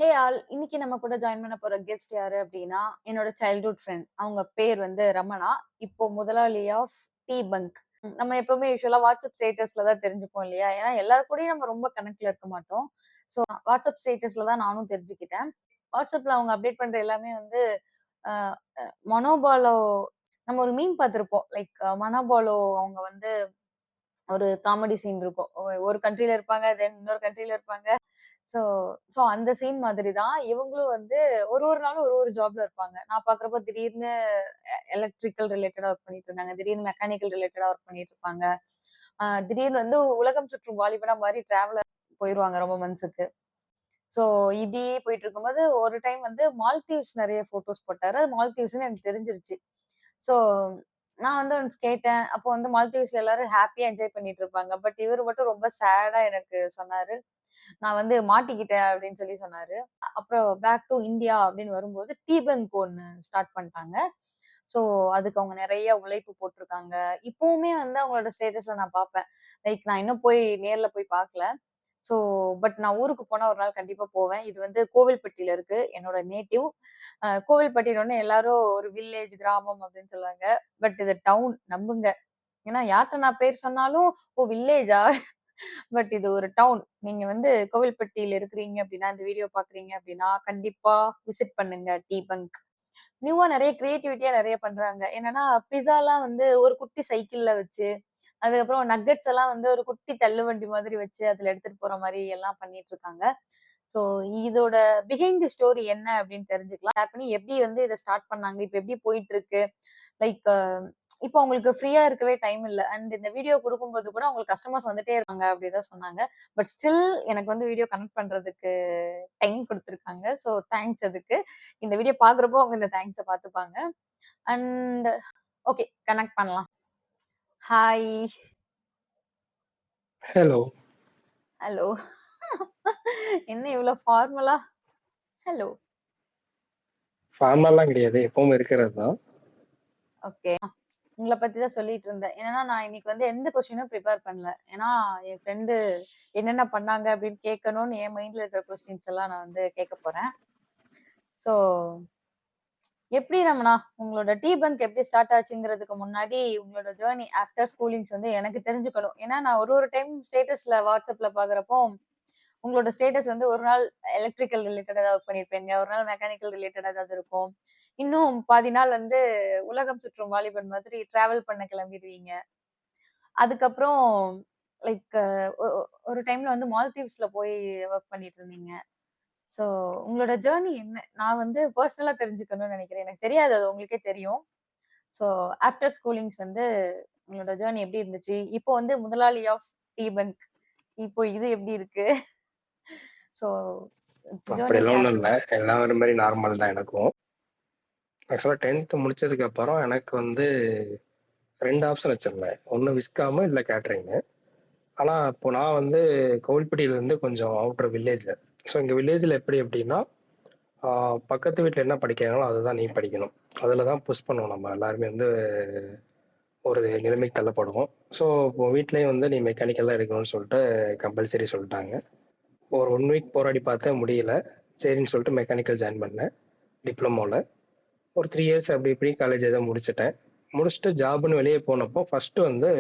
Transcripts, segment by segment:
Hey all! இன்னைக்கு நம்ம கூட ஜாயின் பண்ண போற கெஸ்ட் யாரு அப்டின்னா, என்னோட சைல்ட்ஹுட் ஃப்ரெண்ட். அவங்க பேர் வந்து ரமணா. இப்போ முதலாளி ஆஃப் டீ பங்க். நம்ம எப்பவுமே யூசுவலா WhatsApp ஸ்டேட்டஸ்ல தான் தெரிஞ்சுப்போம் இல்லையா? ஏன்னா எல்லார் கூடயும் நம்ம ரொம்ப கனெக்ட்ல இருக்க மாட்டோம். ஸோ WhatsApp ஸ்டேட்டஸ்ல தான் நானும் தெரிஞ்சுக்கிட்டேன். WhatsAppல அவங்க அப்டேட் பண்ற எல்லாமே வந்து அ அ மனோபாலோ நம்ம ஒரு மீம் பார்த்திருப்போம். லைக் மனோபாலோ அவங்க வந்து ஒரு காமெடி சீன் இருக்கும். ஒரு கண்ட்ரில இருப்பாங்க, தென் இன்னொரு கண்ட்ரில இருப்பாங்க. ஸோ ஸோ அந்த சீன் மாதிரி தான். இவங்களும் வந்து ஒரு நாளும் ஒரு ஜாப்ல இருப்பாங்க. நான் பார்க்குறப்போ திடீர்னு எலக்ட்ரிக்கல் ரிலேட்டடா ஒர்க் பண்ணிட்டு இருந்தாங்க. திடீர்னு மெக்கானிக்கல் ரிலேட்டடா ஒர்க் பண்ணிட்டு இருப்பாங்க. திடீர்னு வந்து உலகம் சுற்றும் வாலிபனா மாரி டிராவலர் போயிருவாங்க ரொம்ப மந்த்ஸுக்கு. ஸோ இப்படியே போயிட்டு இருக்கும்போது ஒரு டைம் வந்து மால்தீவ்ஸ் நெறைய ஃபோட்டோஸ் போட்டாரு. அது மால்தீவ்ஸ்ன்னு எனக்கு தெரிஞ்சிருச்சு. ஸோ நான் வந்து ஒன்ஸ் கேட்டேன். அப்போ வந்து மால்தீவ்ஸ்ல எல்லாரும் ஹேப்பியா என்ஜாய் பண்ணிட்டு இருப்பாங்க. பட் இவரு மட்டும் ரொம்ப சேடா எனக்கு சொன்னாரு. நான் வந்து மாட்டிக்கிட்டேன் அப்படின்னு சொல்லி சொன்னாரு. அப்புறம் பேக் டூ இந்தியா அப்படின்னு வரும்போது டீ பங்க் ஒண்ணு ஸ்டார்ட் பண்ணிட்டாங்க. ஸோ அதுக்கு அவங்க நெறைய உழைப்பு போட்டுருக்காங்க. இப்பவுமே வந்து அவங்களோட ஸ்டேட்டஸ்ல நான் பார்ப்பேன். லைக் நான் இன்னும் போய் நேர்ல போய் பார்க்கல. ஸோ பட் நான் ஊருக்கு போனா ஒரு நாள் கண்டிப்பா போவேன். இது வந்து கோவில்பட்டியில இருக்கு. என்னோட நேட்டிவ். கோவில்பட்டினோனே எல்லாரும் ஒரு வில்லேஜ், கிராமம் அப்படின்னு சொல்லுவாங்க. பட் இது டவுன் நம்புங்க. ஏன்னா யார்ட்ட நான் பேர் சொன்னாலும், "ஓ! வில்லேஜா?" பட் இது ஒரு டவுன். நீங்க வந்து கோவில்பட்டியில இருக்கிறீங்க அப்படின்னா, இந்த வீடியோ பார்க்குறீங்க அப்படின்னா, கண்டிப்பா விசிட் பண்ணுங்க டீ பங்க். நியூவா நெறைய கிரியேட்டிவிட்டியா நெறைய பண்றாங்க. என்னன்னா, பிஸாலாம் வந்து ஒரு குட்டி சைக்கிள்ல வச்சு, அதுக்கப்புறம் நக்கெட்ஸ் எல்லாம் வந்து ஒரு குட்டி தள்ளுவண்டி மாதிரி வச்சு, அதுல எடுத்துட்டு போற மாரி எல்லாம் பண்ணிட்டு இருக்காங்க. ஸோ இதோட பிஹைண்ட் தி ஸ்டோரி என்ன அப்படின்னு தெரிஞ்சுக்கலாம். ஷேர் பண்ணி எப்படி வந்து இத ஸ்டார்ட் பண்ணாங்க? இப்ப எப்படி போயிட்டு இருக்கு? லைக் இப்போ அவங்களுக்கு ஃப்ரீயா இருக்கவே டைம் இல்ல. அண்ட் இந்த வீடியோ குடுக்கும்போது கூட அவங்களுக்கு கஸ்டமர்ஸ் வந்துட்டே இருக்காங்க அப்படிதான் சொன்னாங்க. பட் ஸ்டில் எனக்கு வந்து வீடியோ கனெக்ட் பண்றதுக்கு டைம் குடுத்துருக்காங்க. ஸோ தேங்க்ஸ் அதுக்கு. இந்த வீடியோ பார்க்குறப்போ அவங்க இந்த தேங்க்ஸ பார்த்துப்பாங்க. அண்ட் ஓகே கனெக்ட் பண்ணலாம். ஹாய். ஹலோ. ஹலோ. என்ன இவ்ளோ ஃபார்மலா? ஹலோ. ஃபார்மல்லாம் கிடையாது. எப்பவும் இருக்கிறது தான். ஓகே. உங்கள பத்தி தான் சொல்லிட்டு இருந்தேன். ஏன்னா, நான் இன்னைக்கு வந்து எந்த கொஸ்டினும் ப்ரிப்பேர் பண்ணல. ஏன்னா, என் ஃப்ரெண்டு என்னென்ன பண்ணாங்க அப்படின்னு கேட்கணும்னு என் மைண்ட்ல இருக்கிற கொஸ்டின்ஸ் எல்லாம் நான் வந்து கேட்க போறேன். ஸோ, எப்படி ரமணா, உங்களோட டீ பங்க் எப்படி ஸ்டார்ட் ஆச்சுங்கிறதுக்கு முன்னாடி, உங்களோட ஜர்னி ஆஃப்டர் ஸ்கூலிங்ஸ் வந்து எனக்கு தெரிஞ்சுக்கணும். ஏன்னா, நான் ஒரு டைம் ஸ்டேட்டஸ்ல WhatsAppல பார்க்குறப்போ, உங்களோட ஸ்டேட்டஸ் வந்து ஒரு நாள் எலக்ட்ரிக்கல் ரிலேட்டடா ஏதாவது ஒர்க் பண்ணியிருப்பீங்க. ஒரு நாள் மெக்கானிக்கல் ரிலேட்டடா ஏதாவது இருக்கும். இன்னும் பாதி நாள் வந்து உலகம் சுற்றும் வாலிபன் மாதிரி டிராவல் பண்ண கிளம்பிடுவீங்க. அதுக்கப்புறம் லைக் ஒ ஒ ஒரு டைம்ல வந்து மால்தீவ்ஸ்ல போய் வொர்க் பண்ணிட்டு இருந்தீங்க. ஸோ உங்களோட ஜர்னி என்ன? நான் வந்து பெர்சனலா தெரிஞ்சுக்கணும்னு நெனைக்கிறேன். எனக்கு தெரியாது அது உங்களுக்கே தெரியும். ஸோ ஆஃப்டர் ஸ்கூலிங்ஸ் வந்து உங்களோட ஜர்னி எப்படி இருந்துச்சு? இப்போ வந்து முதலாளி ஆஃப் டீ பங்க். இப்போ இது எப்படி இருக்கு? ஸோ ஜர்னி அப்படிலாம் ஷேர் ஒண்ணும் இல்ல. பண்ணுங்க. எல்லாம் ஒரு மாரி நார்மல் தான் எனக்கும். ஆக்சுவலா 10th முடிச்சதுக்கு அப்புறம் எனக்கு வந்து 2 ஆப்ஷன் வச்சிருந்தேன். ஒண்ணு விஸ்காமு, இல்ல கேட்டரிங்கு. ஆனா, இப்போ நான் வந்து கோவில்பட்டியிலிருந்து கொஞ்சம் அவுட்டர் வில்லேஜ். ஸோ எங்க வில்லேஜ்ல எப்படி அப்படின்னா, ஆ பக்கத்து வீட்ல என்ன படிக்கிறாங்களோ அதுதான் நீ படிக்கணும். அதுல தான் புஷ் பண்ணுவோம் நம்ம எல்லாருமே வந்து ஒரு நிலைமைக்கு தள்ளப்படுவோம். ஸோ இப்போ வீட்லயும் வந்து நீ மெக்கானிக்கல் தான் எடுக்கணும்னு சொல்லிட்டு கம்பல்சரி சொல்லிட்டாங்க. ஒரு 1 வீக் போராடி பார்த்தேன் முடியல. சரின்னு சொல்லிட்டு மெக்கானிக்கல் ஜாயின் பண்ணேன். டிப்ளமோல. ஒரு 3 இயர்ஸ் அப்படி இப்படி காலேஜ் ஏதோ முடிச்சுட்டேன். முடிச்சுட்டு ஜாப்ன்னு வெளியே போனப்போ ஃபர்ஸ்ட் வந்து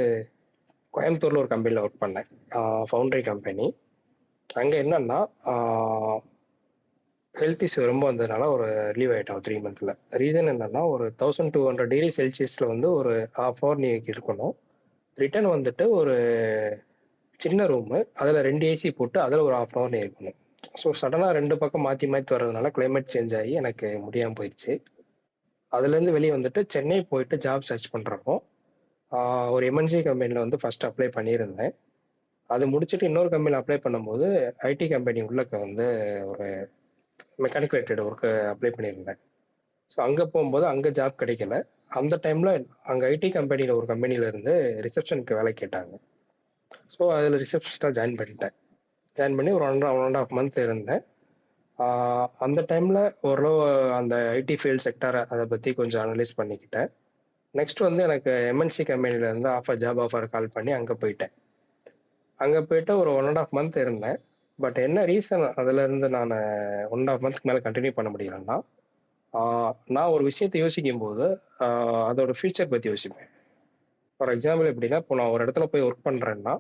கோயம்புத்தூர்ல ஒரு கம்பெனில ஒர்க் பண்ணேன். Foundry company. அங்க என்னன்னா ஹெல்த் இஷ்யூ ரொம்ப வந்ததுனால ஒரு லீவ் ஆயிட்டேன் 3 மந்த்ல. ரீசன் என்னன்னா ஒரு 1200 டிகிரி செல்சியஸ்ல வந்து ஒரு ஹாஃப் ஹவர் நீ இருக்கணும். ரிட்டர்ன் வந்துட்டு ஒரு சின்ன ரூமு. அதுல 2 ஏசி போட்டு அதுல ஒரு ஹாஃப் ஹவர் நீ இருக்கணும். ஸோ சடனா 2 பக்கம் மாத்தி மாத்தி வர்றதுனால கிளைமேட் சேஞ்ச் ஆகி எனக்கு முடியாம போயிடுச்சு. அதுலேருந்து வெளியே வந்துட்டு சென்னை போயிட்டு ஜாப் சர்ச் பண்றப்போ ஒரு எம்என்சி கம்பெனில வந்து ஃபர்ஸ்ட் அப்ளை பண்ணியிருந்தேன். அது முடிச்சுட்டு இன்னொரு கம்பெனில அப்ளை பண்ணும்போது ஐடி கம்பெனி உள்ளக்க வந்து ஒரு மெக்கானிக்கல் ரிலேட்டட் ஒர்க்கு அப்ளை பண்ணியிருந்தேன். ஸோ அங்கே போகும்போது அங்கே ஜாப் கிடைக்கல. அந்த டைம்ல அங்கே ஐடி கம்பெனியில் ஒரு கம்பெனில இருந்து ரிசப்ஷனுக்கு வேலை கேட்டாங்க. ஸோ அதில் ரிசப்ஷனிஸ்டாக ஜாயின் பண்ணிட்டேன். ஜாயின் பண்ணி ஒரு 1.5 மந்த் இருந்தேன். அந்த டைம்ல ஓரளவு அந்த ஐடி ஃபீல்ட் செக்டாரை அதை பற்றி கொஞ்சம் அனலைஸ் பண்ணிக்கிட்டேன். நெக்ஸ்ட் வந்து எனக்கு எம்என்சி கம்பெனில இருந்து ஜாப் ஆஃபர் கால் பண்ணி அங்கே போயிட்டேன். அங்கே போயிட்டு ஒரு 1.5 மந்த் இருந்தேன். பட் என்ன ரீசன் அதுலேருந்து நான் 1.5 மந்த்க்கு மேலே கண்டினியூ பண்ண முடியலன்னா, நான் ஒரு விஷயத்த யோசிக்கும்போது, அதோட ஃபியூச்சர் பத்தி யோசிப்பேன். ஃபார் எக்ஸாம்பிள் எப்படின்னா, இப்போ நான் ஒரு இடத்துல போய் ஒர்க் பண்றேன்னா,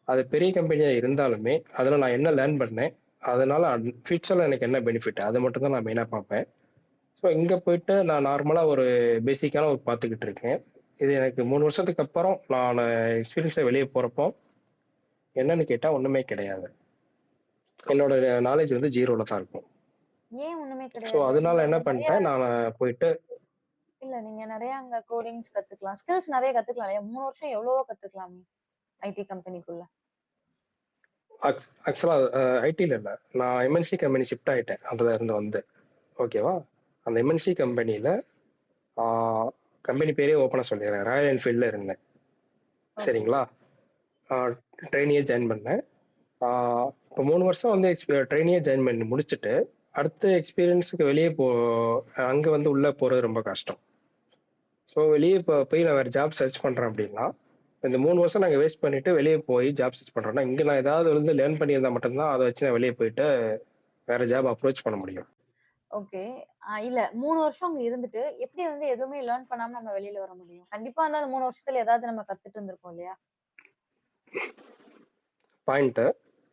அது பெரிய கம்பெனியா இருந்தாலுமே, அதுல நான் என்ன லேர்ன் பண்ணேன்? அதனால ஃபியூச்சர்ல எனக்கு என்ன பெனிஃபிட்? அத மட்டும் தான் நான் மெயினா பார்ப்பேன். ஸோ இங்க போயிட்டு நான் நார்மலா ஒரு பேசிக்கான ஒர்க் பார்த்துக்கிட்டு இருக்கேன். இது எனக்கு 3 வருஷத்துக்கு அப்புறம் நானு எக்ஸ்பீரியன்ஸா வெளிய போறப்போ, என்னன்னு கேட்டா ஒண்ணுமே கிடையாது. என்னோட நாலேட்ஜ் வந்து 0ல தான் இருக்கும். ஏன் ஒண்ணுமே ஸோ கிடையாது? அதனால என்ன நீங்க நெறைய பண்ணிட்டேன், நானு போயிட்டு இல்ல நீங்க நெறைய அங்க கோடிங்ஸ் கத்துக்கலாம். ஸ்கில்ஸ் நெறைய கத்துக்கலாம் இல்லையா? 3 வருஷம் எவ்வளவோ கத்துக்கலாமே! ஐடி கம்பெனிக்குள்ள. ஆக்சுவலா ஐடில இல்ல. நான் எம்என்சி கம்பெனி ஷிஃப்ட் ஆயிட்டேன். அதுல இருந்து வந்து. ஓகேவா? அந்த எம்என்சி கம்பெனில ஆ கம்பெனி பேரே ஓப்பனா சொல்லிடுறேன். ராயல் என்ஃபீல்ட்ல இருந்தேன். ஓகே. சரிங்களா? ஆ ட்ரெய்னியா ஜாயின் பண்ணேன். ஆ இப்போ 3 வருஷம் வந்து ட்ரெய்னியா ஜாயின் பண்ணி முடிச்சுட்டு, அடுத்த எக்ஸ்பீரியன்ஸுக்கு வெளிய அங்க வந்து உள்ள போறது ரொம்ப கஷ்டம். ஸோ வெளிய போய் நான் வேற ஜாப் சர்ச் பண்றேன் அப்படின்னா, இந்த 3 வருஷம் நாங்க வேஸ்ட் பண்ணிட்டு வெளிய போய் ஜாப் சர்ச் பண்றோம்னா, இங்க நான் ஏதாவது வந்து லேர்ன் பண்ணியிருந்தா மட்டும் தான், அத வச்சு நான் வெளிய போயிட்டு வேற ஜாப் அப்ரோச் பண்ண முடியும். ஓகே. இல்ல 3 வருஷம் அங்க இருந்துட்டு, எப்படி வந்து எதுவுமே லேர்ன் பண்ணாம நம்ம வெளில வர முடியும்? கண்டிப்பா வந்து அந்த 3 வருஷத்துல ஏதாவது நம்ம கத்துட்டு இருந்திருப்போம் இல்லையா? பாயிண்ட்டு.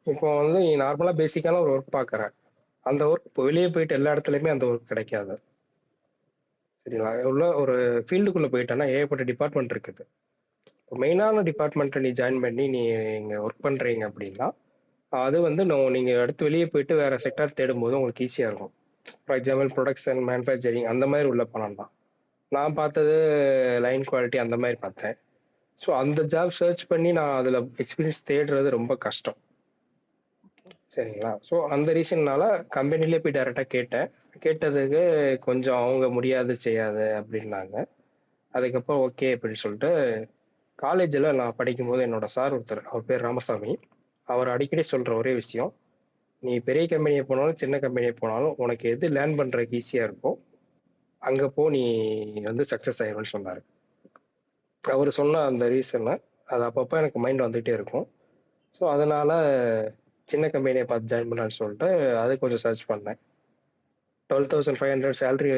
இப்போ வந்து நீ நார்மலா பேசிக்கான ஒரு ஒர்க் பார்க்குற. அந்த ஒர்க் இப்போ வெளிய போயிட்டு எல்லா இடத்துலயுமே அந்த ஒர்க் கிடைக்காது. சரிங்களா? உள்ள ஒரு ஃபீல்டுக்குள்ள போயிட்டன்னா ஏகப்பட்ட டிபார்ட்மெண்ட் இருக்குது. இப்போ மெயினான டிபார்ட்மெண்ட்ல நீ ஜாயின் பண்ணி நீ இங்க ஒர்க் பண்றீங்க அப்படின்னா, அது வந்து நீங்க அடுத்து வெளிய போயிட்டு வேற செக்டார் தேடும்போது உங்களுக்கு ஈஸியா இருக்கும். ஃபார் எக்ஸாம்பிள் புரொடக்ஷன், மேனுஃபேக்சரிங் அந்த மாரி உள்ள போலாம்தான். நான் பார்த்தது லைன் குவாலிட்டி அந்த மாரி பார்த்தேன். ஸோ அந்த ஜாப் சர்ச் பண்ணி நான் அதுல எக்ஸ்பீரியன்ஸ் தேடுறது ரொம்ப கஷ்டம். ஓகே. சரிங்களா? ஸோ அந்த ரீசன்னால கம்பெனிலயே போய் டைரக்ட்டா கேட்டேன். கேட்டதுக்கு கொஞ்சம் அவங்க முடியாது, செய்யாது அப்படின்னாங்க. அதுக்கப்புறம் ஓகே அப்படின்னு சொல்லிட்டு, காலேஜ்ல நான் படிக்கும்போது என்னோட சார் ஒருத்தர், அவர் பேர் ராமசாமி. அவர் அடிக்கடி சொல்ற ஒரே விஷயம், "நீ பெரிய கம்பெனிய போனாலும், சின்ன கம்பெனிய போனாலும், உனக்கு எது லேர்ன் பண்றதுக்கு ஈஸியா இருக்கோ, அங்க போ நீ வந்து சக்சஸ் ஆயிருவன்னு" சொன்னாரு. அவரு சொன்ன அந்த ரீசன, அது அப்பப்ப எனக்கு மைண்ட்ல வந்துட்டே இருக்கும். ஸோ அதனால சின்ன கம்பெனிய பார்த்து ஜாயின் பண்ணலான்னு சொல்லிட்டு, அது கொஞ்சம் சர்ச் பண்ணேன். 12,500 சேலரி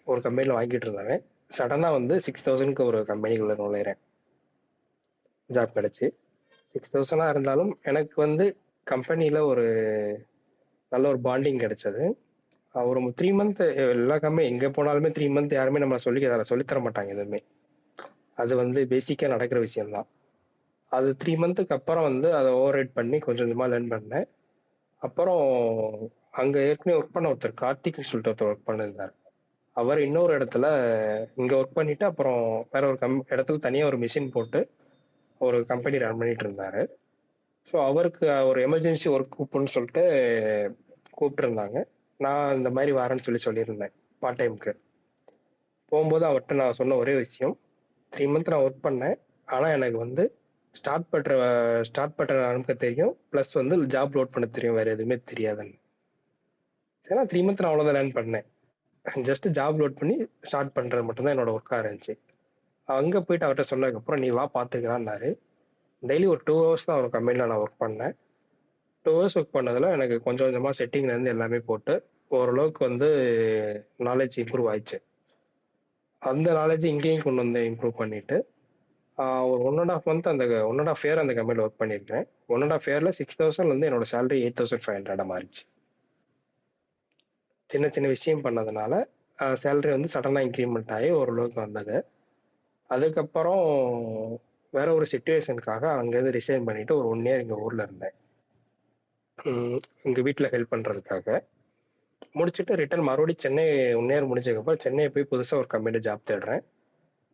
ஒரு கம்பெனில வாங்கிட்டு இருந்தாங்க. சடனா வந்து 6,000க்கு ஒரு கம்பெனிக்குள்ள நுழையிறேன். ஜாப் கிடைச்சு. 6,000 இருந்தாலும் எனக்கு வந்து கம்பெனில ஒரு நல்ல ஒரு பாண்டிங் கிடைச்சது. ஒரு 3 மந்த் எல்லா கம்பெனி எங்க போனாலுமே 3 மந்த் யாருமே நம்மள சொல்லி தர மாட்டாங்க எதுவுமே. அது வந்து பேசிக்கா நடக்கிற விஷயம் தான். அது 3 மந்த்துக்கு அப்புறம் வந்து அத ஓவர் ரைட் பண்ணி கொஞ்சம் கொஞ்சமா லேர்ன் பண்ணேன். அப்புறம் அங்க ஏற்கனவே ஒர்க் பண்ண ஒருத்தர் கார்த்திக்ன்னு சொல்லிட்டு ஒருத்தர் ஒர்க் பண்ணியிருந்தாரு. அவர் இன்னொரு இடத்துல இங்க ஒர்க் பண்ணிட்டு அப்புறம் வேற ஒரு இடத்துல தனியா ஒரு மெஷின் போட்டு ஒரு கம்பெனி ரன் பண்ணிட்டு இருந்தாரு. ஸோ அவருக்கு ஒரு எமர்ஜென்சி ஒர்க் கூப்பிடுன்னு சொல்லிட்டு கூப்பிட்டுருந்தாங்க. நான் இந்த மாதிரி வரேன்னு சொல்லியிருந்தேன் பார்ட் டைம்க்கு. போகும்போது அவர்கிட்ட நான் சொன்ன ஒரே விஷயம், 3 மந்த் நான் ஒர்க் பண்ணேன். ஆனா எனக்கு வந்து ஸ்டார்ட் பட்டன் அமுக்க தெரியும். பிளஸ் வந்து ஜாப் லோட் பண்ண தெரியும். வேற எதுவுமே தெரியாதுன்னு. ஏன்னா 3 மந்த் நான் அவ்வளோதான் லேர்ன் பண்ணேன். ஜஸ்ட் ஜாப் லோட் பண்ணி ஸ்டார்ட் பண்றது மட்டும் தான் என்னோட ஒர்க்கா இருந்துச்சு. அங்க போயிட்டு அவர்ட்ட சொன்னதுக்கப்புறம், "நீ வா பார்த்துக்கலாம்னாரு." டெய்லி ஒரு 2 ஹவர்ஸ் தான் ஒரு கம்பெனில நான் ஒர்க் பண்ணேன். 2 ஹவர்ஸ் ஒர்க் பண்ணதுல எனக்கு கொஞ்சம் கொஞ்சமா செட்டிங்லேருந்து எல்லாமே போட்டு, ஓரளவுக்கு வந்து நாலேட்ஜ் இம்ப்ரூவ் ஆயிடுச்சு. அந்த நாலேட்ஜ் இங்கேயும் கொண்டு வந்து இம்ப்ரூவ் பண்ணிட்டு, ஒரு 1 1/2 மந்த் 1 1/2 இயர் அந்த கம்பெனில ஒர்க் பண்ணியிருக்கேன். 1 1/2 இயர்ல 6,000லேருந்து என்னோட சேலரி 8,500 மாறிடுச்சு. சின்ன சின்ன விஷயம் பண்ணதுனால, சேலரி வந்து சடனா இன்கிரிமெண்ட் ஆயி ஓரளவுக்கு வந்தது. அதுக்கப்புறம் வேற ஒரு சிச்சுவேஷனுக்காக அங்கேருந்து ரிசைன் பண்ணிட்டு ஒரு 1 இயர் எங்க ஊர்ல இருந்தேன். எங்க வீட்ல ஹெல்ப் பண்றதுக்காக. முடிச்சுட்டு ரிட்டர்ன் மறுபடியும் சென்னை 1 இயர் முடிச்சதுக்கப்புறம் சென்னை போய் புதுசா ஒரு கம்பெனில ஜாப் தேடுறேன்.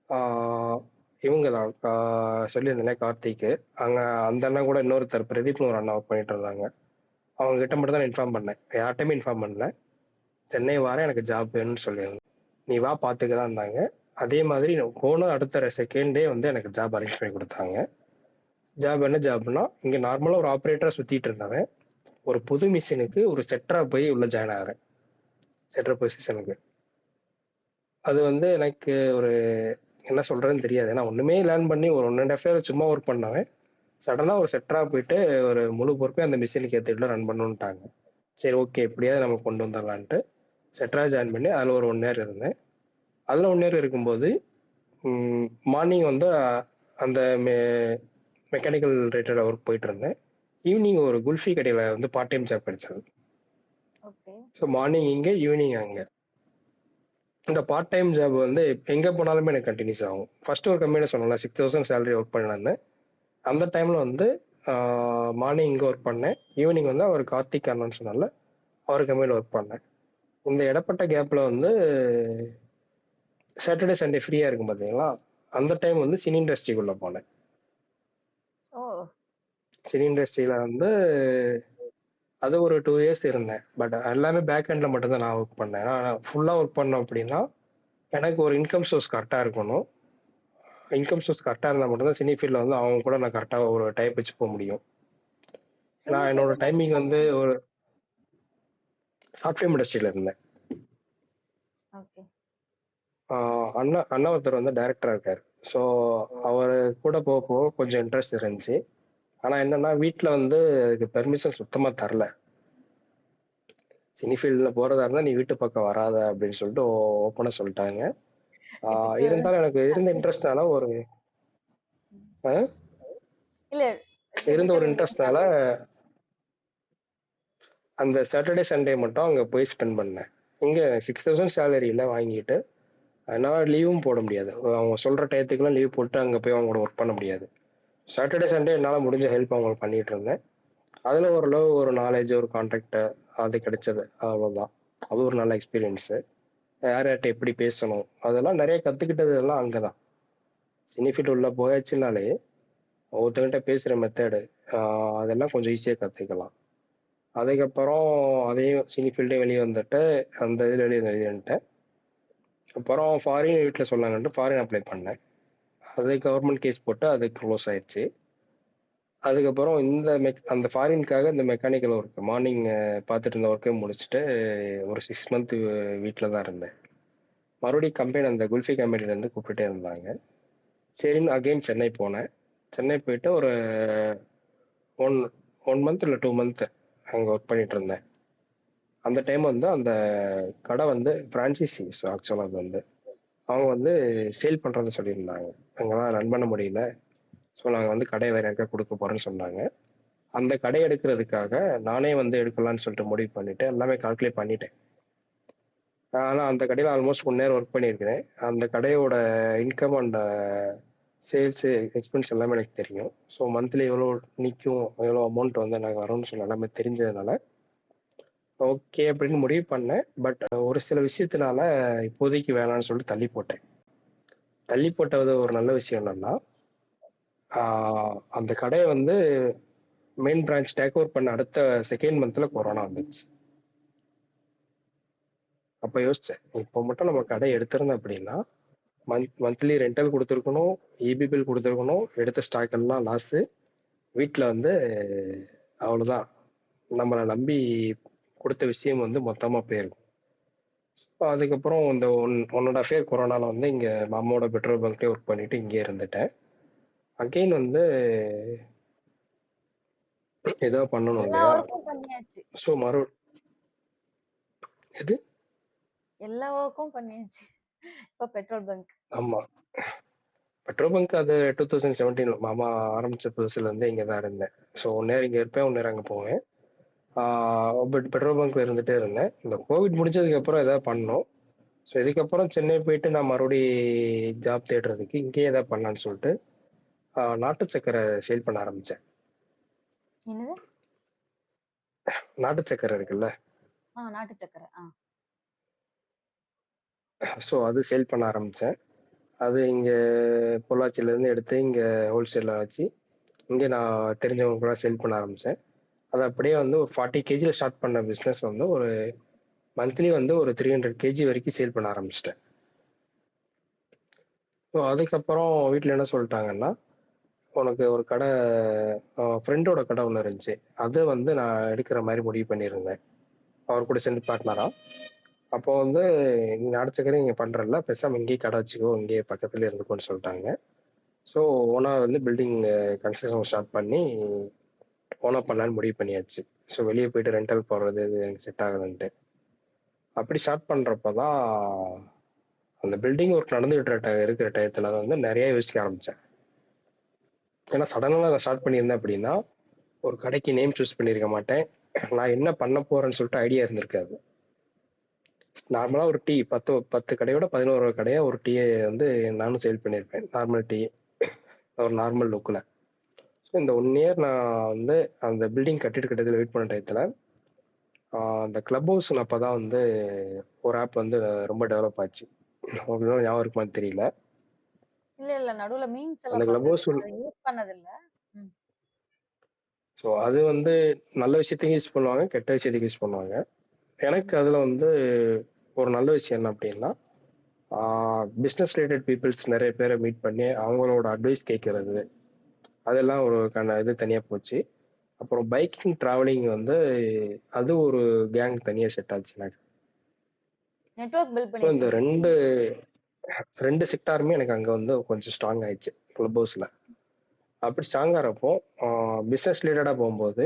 ஆ இவங்க தான் சொல்லியிருந்தேனே கார்த்திக்கு. அங்க அந்த அண்ணன் கூட இன்னொருத்தர் பிரதீப்னு ஒரு அண்ணா ஒர்க் பண்ணிட்டு இருந்தாங்க. அவங்க கிட்ட மட்டும் தான் இன்ஃபார்ம் பண்ணேன். யார்ட்டயுமே இன்ஃபார்ம் பண்ணல. சென்னை வாரேன் எனக்கு ஜாப் வேணும்னு சொல்லியிருந்தேன். நீ வா பார்த்துக்கலாம்னாங்க. அதே மாதிரி நான் போன அடுத்த செகண்டே வந்து எனக்கு ஜாப் அரேஞ்ச் பண்ணி குடுத்தாங்க. ஜாப் என்ன ஜாப்னா, இங்க நார்மலா ஒரு ஆப்பரேட்டரா சுத்திட்டு இருந்தவன், ஒரு புது மிஷினுக்கு ஒரு செட்டரா போய் உள்ள ஜாயின் ஆகுறேன். செட்டர் பொசிஷனுக்கு. அது வந்து எனக்கு ஒரு என்ன சொல்றதுன்னு தெரியாது. ஏன்னா ஒண்ணுமே லேர்ன் பண்ணி ஒரு 1 1/2 இயர் சும்மா ஒர்க் பண்ணவன், சடனா ஒரு செட்டரா போயிட்டு ஒரு முழு பொறுப்பையும் அந்த மிஷினுக்கு ஏத்துட்டு ரன் பண்ணணுன்ட்டாங்க. சரி ஓகே எப்படியாவது நம்ம கொண்டு வந்துடலான்ட்டு செட்டரா ஜாயின் பண்ணி அதில் ஒரு 1 இயர் இருந்தேன். அதில் 1 இயர் இருக்கும்போது மார்னிங் வந்து அந்த மெக்கானிக்கல் ரிலேட்டட் ஒர்க் போயிட்டு இருந்தேன். ஈவினிங் ஒரு குல்ஃபி கடையில் வந்து பார்ட் டைம் ஜாப் கிடைச்சது. ஓகே. ஸோ மார்னிங் இங்கே ஈவினிங் அங்கே. இந்த பார்ட் டைம் ஜாப் வந்து எங்கே போனாலுமே எனக்கு கண்டினியூஸ் ஆகும். ஃபர்ஸ்ட் ஒரு கம்பெனியில் சொன்னேன்ல 6000 சேலரி ஒர்க் பண்ணிருந்தேன். அந்த டைமில் வந்து மார்னிங் இங்கே ஒர்க் பண்ணேன். ஈவினிங் வந்து அவர் கார்த்திக் அண்ணன் சொன்னால அவர் கம்பெனியில் ஒர்க் பண்ணேன். இந்த இடப்பட்ட கேப்பில் வந்து சாட்டர்டே சண்டே ஃப்ரீயாக இருக்கும் பார்த்தீங்களா, அந்த டைம் வந்து சினி இண்டஸ்ட்ரிக்குள்ளே போனேன். ஓ! சினி இண்டஸ்ட்ரியில் வந்து அது ஒரு 2 இயர்ஸ் இருந்தேன். பட் எல்லாமே பேக் எண்டில் மட்டும்தான் நான் ஒர்க் பண்ணேன். நான் ஃபுல்லாக ஒர்க் பண்ணோம் அப்படின்னா எனக்கு ஒரு இன்கம் சோர்ஸ் கரெக்டாக இருக்கணும். இன்கம் சோர்ஸ் கரெக்டாக இருந்தால் மட்டும்தான் சினி ஃபீல்டில் வந்து அவங்க கூட நான் கரெக்டாக ஒரு டைப் வச்சு போக முடியும். சினி நான் என்னோட ஃபீல்டுல டைமிங் என்ன வந்து பண்ணீங்க? ஒரு சாஃப்ட்வேர் இண்டஸ்ட்ரியில் இருந்தேன். ஓகே. அண்ணா அண்ணா ஒருத்தர் வந்து டைரக்டராக இருக்கார். ஸோ அவர் கூட போக போக கொஞ்சம் இன்ட்ரெஸ்ட் இருந்துச்சு. ஆனால் என்னன்னா வீட்டில் வந்து அதுக்கு பெர்மிஷன் சுத்தமாக தரல. சினி ஃபீல்டில் போகிறதா இருந்தால் நீ வீட்டு பக்கம் வராத அப்படின்னு சொல்லிட்டு ஓப்பனாக சொல்லிட்டாங்க. இப்ப டு இருந்தாலும் எனக்கு இருந்த இன்ட்ரெஸ்ட்னால ஒரு அஹ், இல்ல இருந்த ஒரு டிபிக்கலி இன்ட்ரெஸ்ட்னால அந்த சாட்டர்டே சண்டே மட்டும் அங்கே போய் ஸ்பெண்ட் பண்ணேன். இங்கே 6000 சேலரியில் வாங்கிட்டு அதனால் லீவும் போட முடியாது. அவங்க சொல்கிற டயத்துக்குலாம் லீவ் போட்டு அங்கே போய் அவங்க கூட ஒர்க் பண்ண முடியாது. சாட்டர்டே சண்டே என்னால் முடிஞ்ச ஹெல்ப் அவங்களுக்கு பண்ணிட்டு இருந்தேன். அதில் ஓரளவு ஒரு நாலேஜ் ஒரு கான்டாக்ட் அது கிடைச்சது. அவ்வளோதான். அது ஒரு நல்ல எக்ஸ்பீரியன்ஸு. யார் யார்கிட்ட எப்படி பேசணும் அதெல்லாம் நிறைய கற்றுக்கிட்டது எல்லாம் அங்கே தான். சினி ஃபீல்டு உள்ள போயாச்சுனாலே ஒருத்தங்கிட்ட பேசுகிற மெத்தடு அதெல்லாம் கொஞ்சம் ஈஸியாக கற்றுக்கலாம். அதுக்கப்புறம் அதையும் சினி ஃபீல்டே வெளியே வந்துட்டு அந்த இதில் வெளியே வந்துட்டேன். அப்புறம் ஃபாரின் வீட்டில் சொன்னாங்கன்ட்டு ஃபாரின் அப்ளை பண்ணேன். அது கவர்மெண்ட் கேஸ் போட்டு அது க்ளோஸ் ஆயிடுச்சு. அதுக்கப்புறம் அந்த ஃபாரினுக்காக இந்த மெக்கானிக்கல் ஒர்க் மார்னிங் பார்த்துட்டு இருந்த ஒர்க்கே முடிச்சுட்டு ஒரு 6 மந்த் வீட்டில் தான் இருந்தேன். மறுபடியும் கம்பெனி அந்த குல்ஃபி கம்பெனிலேருந்து கூப்பிட்டுட்டே இருந்தாங்க. சரின்னு அகெயின் சென்னை போனேன். சென்னை போயிட்டு ஒரு ஒன் 1 மந்த் இல்லை 2 மந்த் அங்கே ஒர்க் பண்ணிட்டு இருந்தேன். அந்த டைம் வந்து அந்த கடை வந்து ஃப்ரான்ச்சைசி. ஸோ ஆக்சுவலாக அது வந்து அவங்க வந்து சேல் பண்ணுறதை சொல்லியிருந்தாங்க. அங்கெல்லாம் ரன் பண்ண முடியல. ஸோ நாங்கள் வந்து கடையை வேற யாருக்கா கொடுக்க போகிறோன்னு சொன்னாங்க. அந்த கடை எடுக்கிறதுக்காக நானே வந்து எடுக்கலாம்னு சொல்லிட்டு முடிவு பண்ணிட்டு எல்லாமே கால்குலேட் பண்ணிட்டேன். ஆனால் அந்த கடையில் ஆல்மோஸ்ட் 1 நேரம் ஒர்க் பண்ணியிருக்கிறேன். அந்த கடையோட இன்கம் அண்ட் சேல்ஸு எக்ஸ்பென்ஸ் எல்லாமே எனக்கு தெரியும். ஸோ மந்த்லி எவ்வளோ நிற்கும், எவ்வளோ அமௌண்ட் வந்து எனக்கு வரும்னு சொல்லி எல்லாமே தெரிஞ்சதுனால ஓகே அப்படின்னு முடிவு பண்ணேன். பட் ஒரு சில விஷயத்தினால இப்போதைக்கு வேணாம்னு சொல்லிட்டு தள்ளி போட்டேன். தள்ளி போட்டது ஒரு நல்ல விஷயம் என்னன்னா அந்த கடையை வந்து மெயின் பிரான்ச் டேக் ஓவர் பண்ண அடுத்த செகண்ட் மந்த்ல கொரோனா வந்துச்சு. அப்ப யோசிச்சேன், இப்போ மட்டும் நம்ம கடை எடுத்திருந்தோம் அப்படின்னா மந்த்லி ரெண்டல் கொடுத்துருக்கணும், இபி பில் கொடுத்துருக்கணும், எடுத்த ஸ்டாக் எல்லாம் லாஸு. வீட்டில் வந்து அவ்வளோதான், நம்மளை நம்பி கொடுத்த விஷயம் வந்து மொத்தமாக போயிருக்கும். அதுக்கப்புறம் இந்த 1.5 இயர் கொரோனாவில் வந்து இங்கே அம்மாவோட பெட்ரோல் பங்க்லேயே ஒர்க் பண்ணிட்டு இங்கே இருந்துட்டேன். அகெயின் வந்து ஏதோ பண்ணணும் எல்லா இல்லையா? ஒர்க்கும் பண்ணியாச்சு. ஸோ எது எல்லா ஒர்க்கும் பண்ணியாச்சு. இப்ப பெட்ரோல் பங்க். ஆமாம், பெட்ரோல் பங்க் அது 2017 மாமா ஆரம்பிச்ச புதுசுல இருந்து இங்கே தான் இருந்தேன். ஸோ 1 நேரம் இங்கே இருப்பேன், 1 நேரம் அங்கே போவேன். பட் பெட்ரோல் பங்க்ல இருந்துட்டே இருந்தேன். இந்த கோவிட் முடிஞ்சதுக்கு அப்புறம் ஏதாவது பண்ணோம். ஸோ இதுக்கப்புறம் சென்னை போயிட்டு நான் மறுபடி ஜாப் தேடுறதுக்கு இங்கேயே ஏதாவது பண்ணலான்னு சொல்லிட்டு நாட்டு சக்கரை சேல் பண்ண ஆரம்பித்தேன். என்னது? நாட்டு சக்கரை இருக்குல்ல, நாட்டு சர்க்கரை. ஸோ அது சேல் பண்ண ஆரம்பித்தேன். அது இங்கே பொள்ளாச்சியிலேருந்து எடுத்து இங்கே ஹோல்சேலில் வச்சு இங்கே நான் தெரிஞ்சவங்க கூட சேல் பண்ண ஆரம்பித்தேன். அது அப்படியே வந்து ஒரு 40 கேஜியில் ஸ்டார்ட் பண்ண பிஸ்னஸ் வந்து ஒரு மந்த்லி வந்து ஒரு 300 கேஜி வரைக்கும் சேல் பண்ண ஆரம்பிச்சிட்டேன். ஸோ அதுக்கப்புறம் வீட்டில் என்ன சொல்லிட்டாங்கன்னா, உனக்கு ஒரு கடை ஃப்ரெண்டோட கடை ஒன்று இருந்துச்சு, அது வந்து நான் எடுக்கிற மாதிரி முடிவு பண்ணியிருந்தேன். அவர் கூட சேர்ந்து பார்ட்னரா. அப்போ வந்து நீ நாட்டு சக்கரை இங்கே பண்ணுறல, பேசாமல் இங்கேயே கடை வச்சுக்கோ, இங்கேயே பக்கத்துல இருந்துக்கோன்னு சொல்லிட்டாங்க. ஸோ ஓனா வந்து பில்டிங் கன்ஸ்ட்ரக்ஷன் ஸ்டார்ட் பண்ணி ஓனா பண்ணலான்னு முடிவு பண்ணியாச்சு. ஸோ வெளியே போயிட்டு ரெண்டல் போடுறது இது எனக்கு செட் ஆகலன்ட்டு. அப்படி ஸ்டார்ட் பண்ணுறப்ப தான் அந்த பில்டிங் ஒர்க் நடந்துகிட்டு இருக்கிற டயத்துல வந்து நிறைய யோசிக்க ஆரம்பித்தேன். ஏன்னா சடனாக நான் ஸ்டார்ட் பண்ணியிருந்தேன் அப்படின்னா ஒரு கடைக்கு நேம் சூஸ் பண்ணியிருக்க மாட்டேன். நான் என்ன பண்ண போறேன்னு சொல்லிட்டு ஐடியா இருந்திருக்காது. நார்மலா ஒரு டீ 10 கடையோட 11 கடையா ஒரு டீயை வந்து நானும் சேல் பண்ணியிருப்பேன். நார்மல் டீ ஒரு நார்மல் லுக்கில். ஸோ இந்த 1 இயர் நான் வந்து அந்த பில்டிங் கட்டிட்டு கட்டத்தில் வெயிட் பண்ண டயத்தில் அந்த கிளப் ஹவுஸ் அப்போ தான் வந்து ஒரு ஆப் வந்து ரொம்ப டெவலப் ஆச்சு. உங்களுக்கு ஞாபகம் இருக்குமான்னு தெரியல. இல்ல நடுவுல மீம்ஸ் அந்த எல்லாம் கிளப் ஹவுஸ் பார்த்தது. அத யூஸ் பண்ணது இல்ல. ம். ஸோ அது வந்து நல்ல விஷயத்துக்கு யூஸ் பண்ணுவாங்க, கெட்ட விஷயத்துக்கு யூஸ் பண்ணுவாங்க. எனக்கு அதுல வந்து ஒரு நல்ல விஷயம் என்ன அப்படின்னா பிஸ்னஸ் ரிலேட்டட் பீப்புள்ஸ் நிறைய பேரை மீட் பண்ணி அவங்களோட அட்வைஸ் கேட்கறது அதெல்லாம் ஒரு இது தனியாக போச்சு. அப்புறம் பைக்கிங் டிராவலிங் வந்து அது ஒரு கேங் தனியாக செட் ஆச்சு எனக்கு. நெட்வொர்க் பில்ட் ஸோ இந்த பண்ணியிருக்கீங்க. ரெண்டு செக்டாருமே எனக்கு அங்கே வந்து கொஞ்சம் ஸ்ட்ராங் ஆயிடுச்சு கிளப் ஹவுஸில். அப்படி ஸ்ட்ராங் ஆகிறப்போ பிஸ்னஸ் ரிலேட்டடாக போகும்போது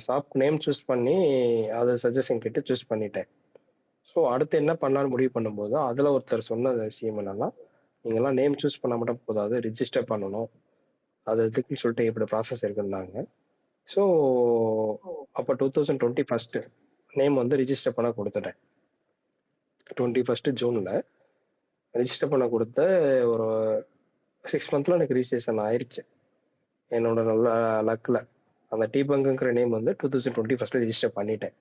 ஷாப் நேம் சூஸ் பண்ணி அதை சஜஷன் கேட்டு சூஸ் பண்ணிட்டேன். ஸோ அடுத்து என்ன பண்ணலான்னு முடிவு பண்ணும்போது அதில் ஒருத்தர் சொன்ன விஷயம் என்னன்னா, நீங்கள்லாம் நேம் சூஸ் பண்ண மட்டும் போதாது, ரிஜிஸ்டர் பண்ணணும். அது இதுக்குன்னு சொல்லிட்டு இப்படி ப்ராசஸ் இருக்குன்னாங்க. ஸோ அப்போ 2021 நேம் வந்து ரிஜிஸ்டர் பண்ண கொடுத்துட்டேன். 21 ஜூனில் ரிஜிஸ்டர் பண்ண கொடுத்த ஒரு 6 மந்த்ல எனக்கு ரிஜிஸ்ட்ரேஷன் ஆயிடுச்சு. என்னோட நல்ல லக்கில் அந்த டீ பங்குங்கிற நேம் வந்து 2021 ரிஜிஸ்டர் பண்ணிட்டேன்.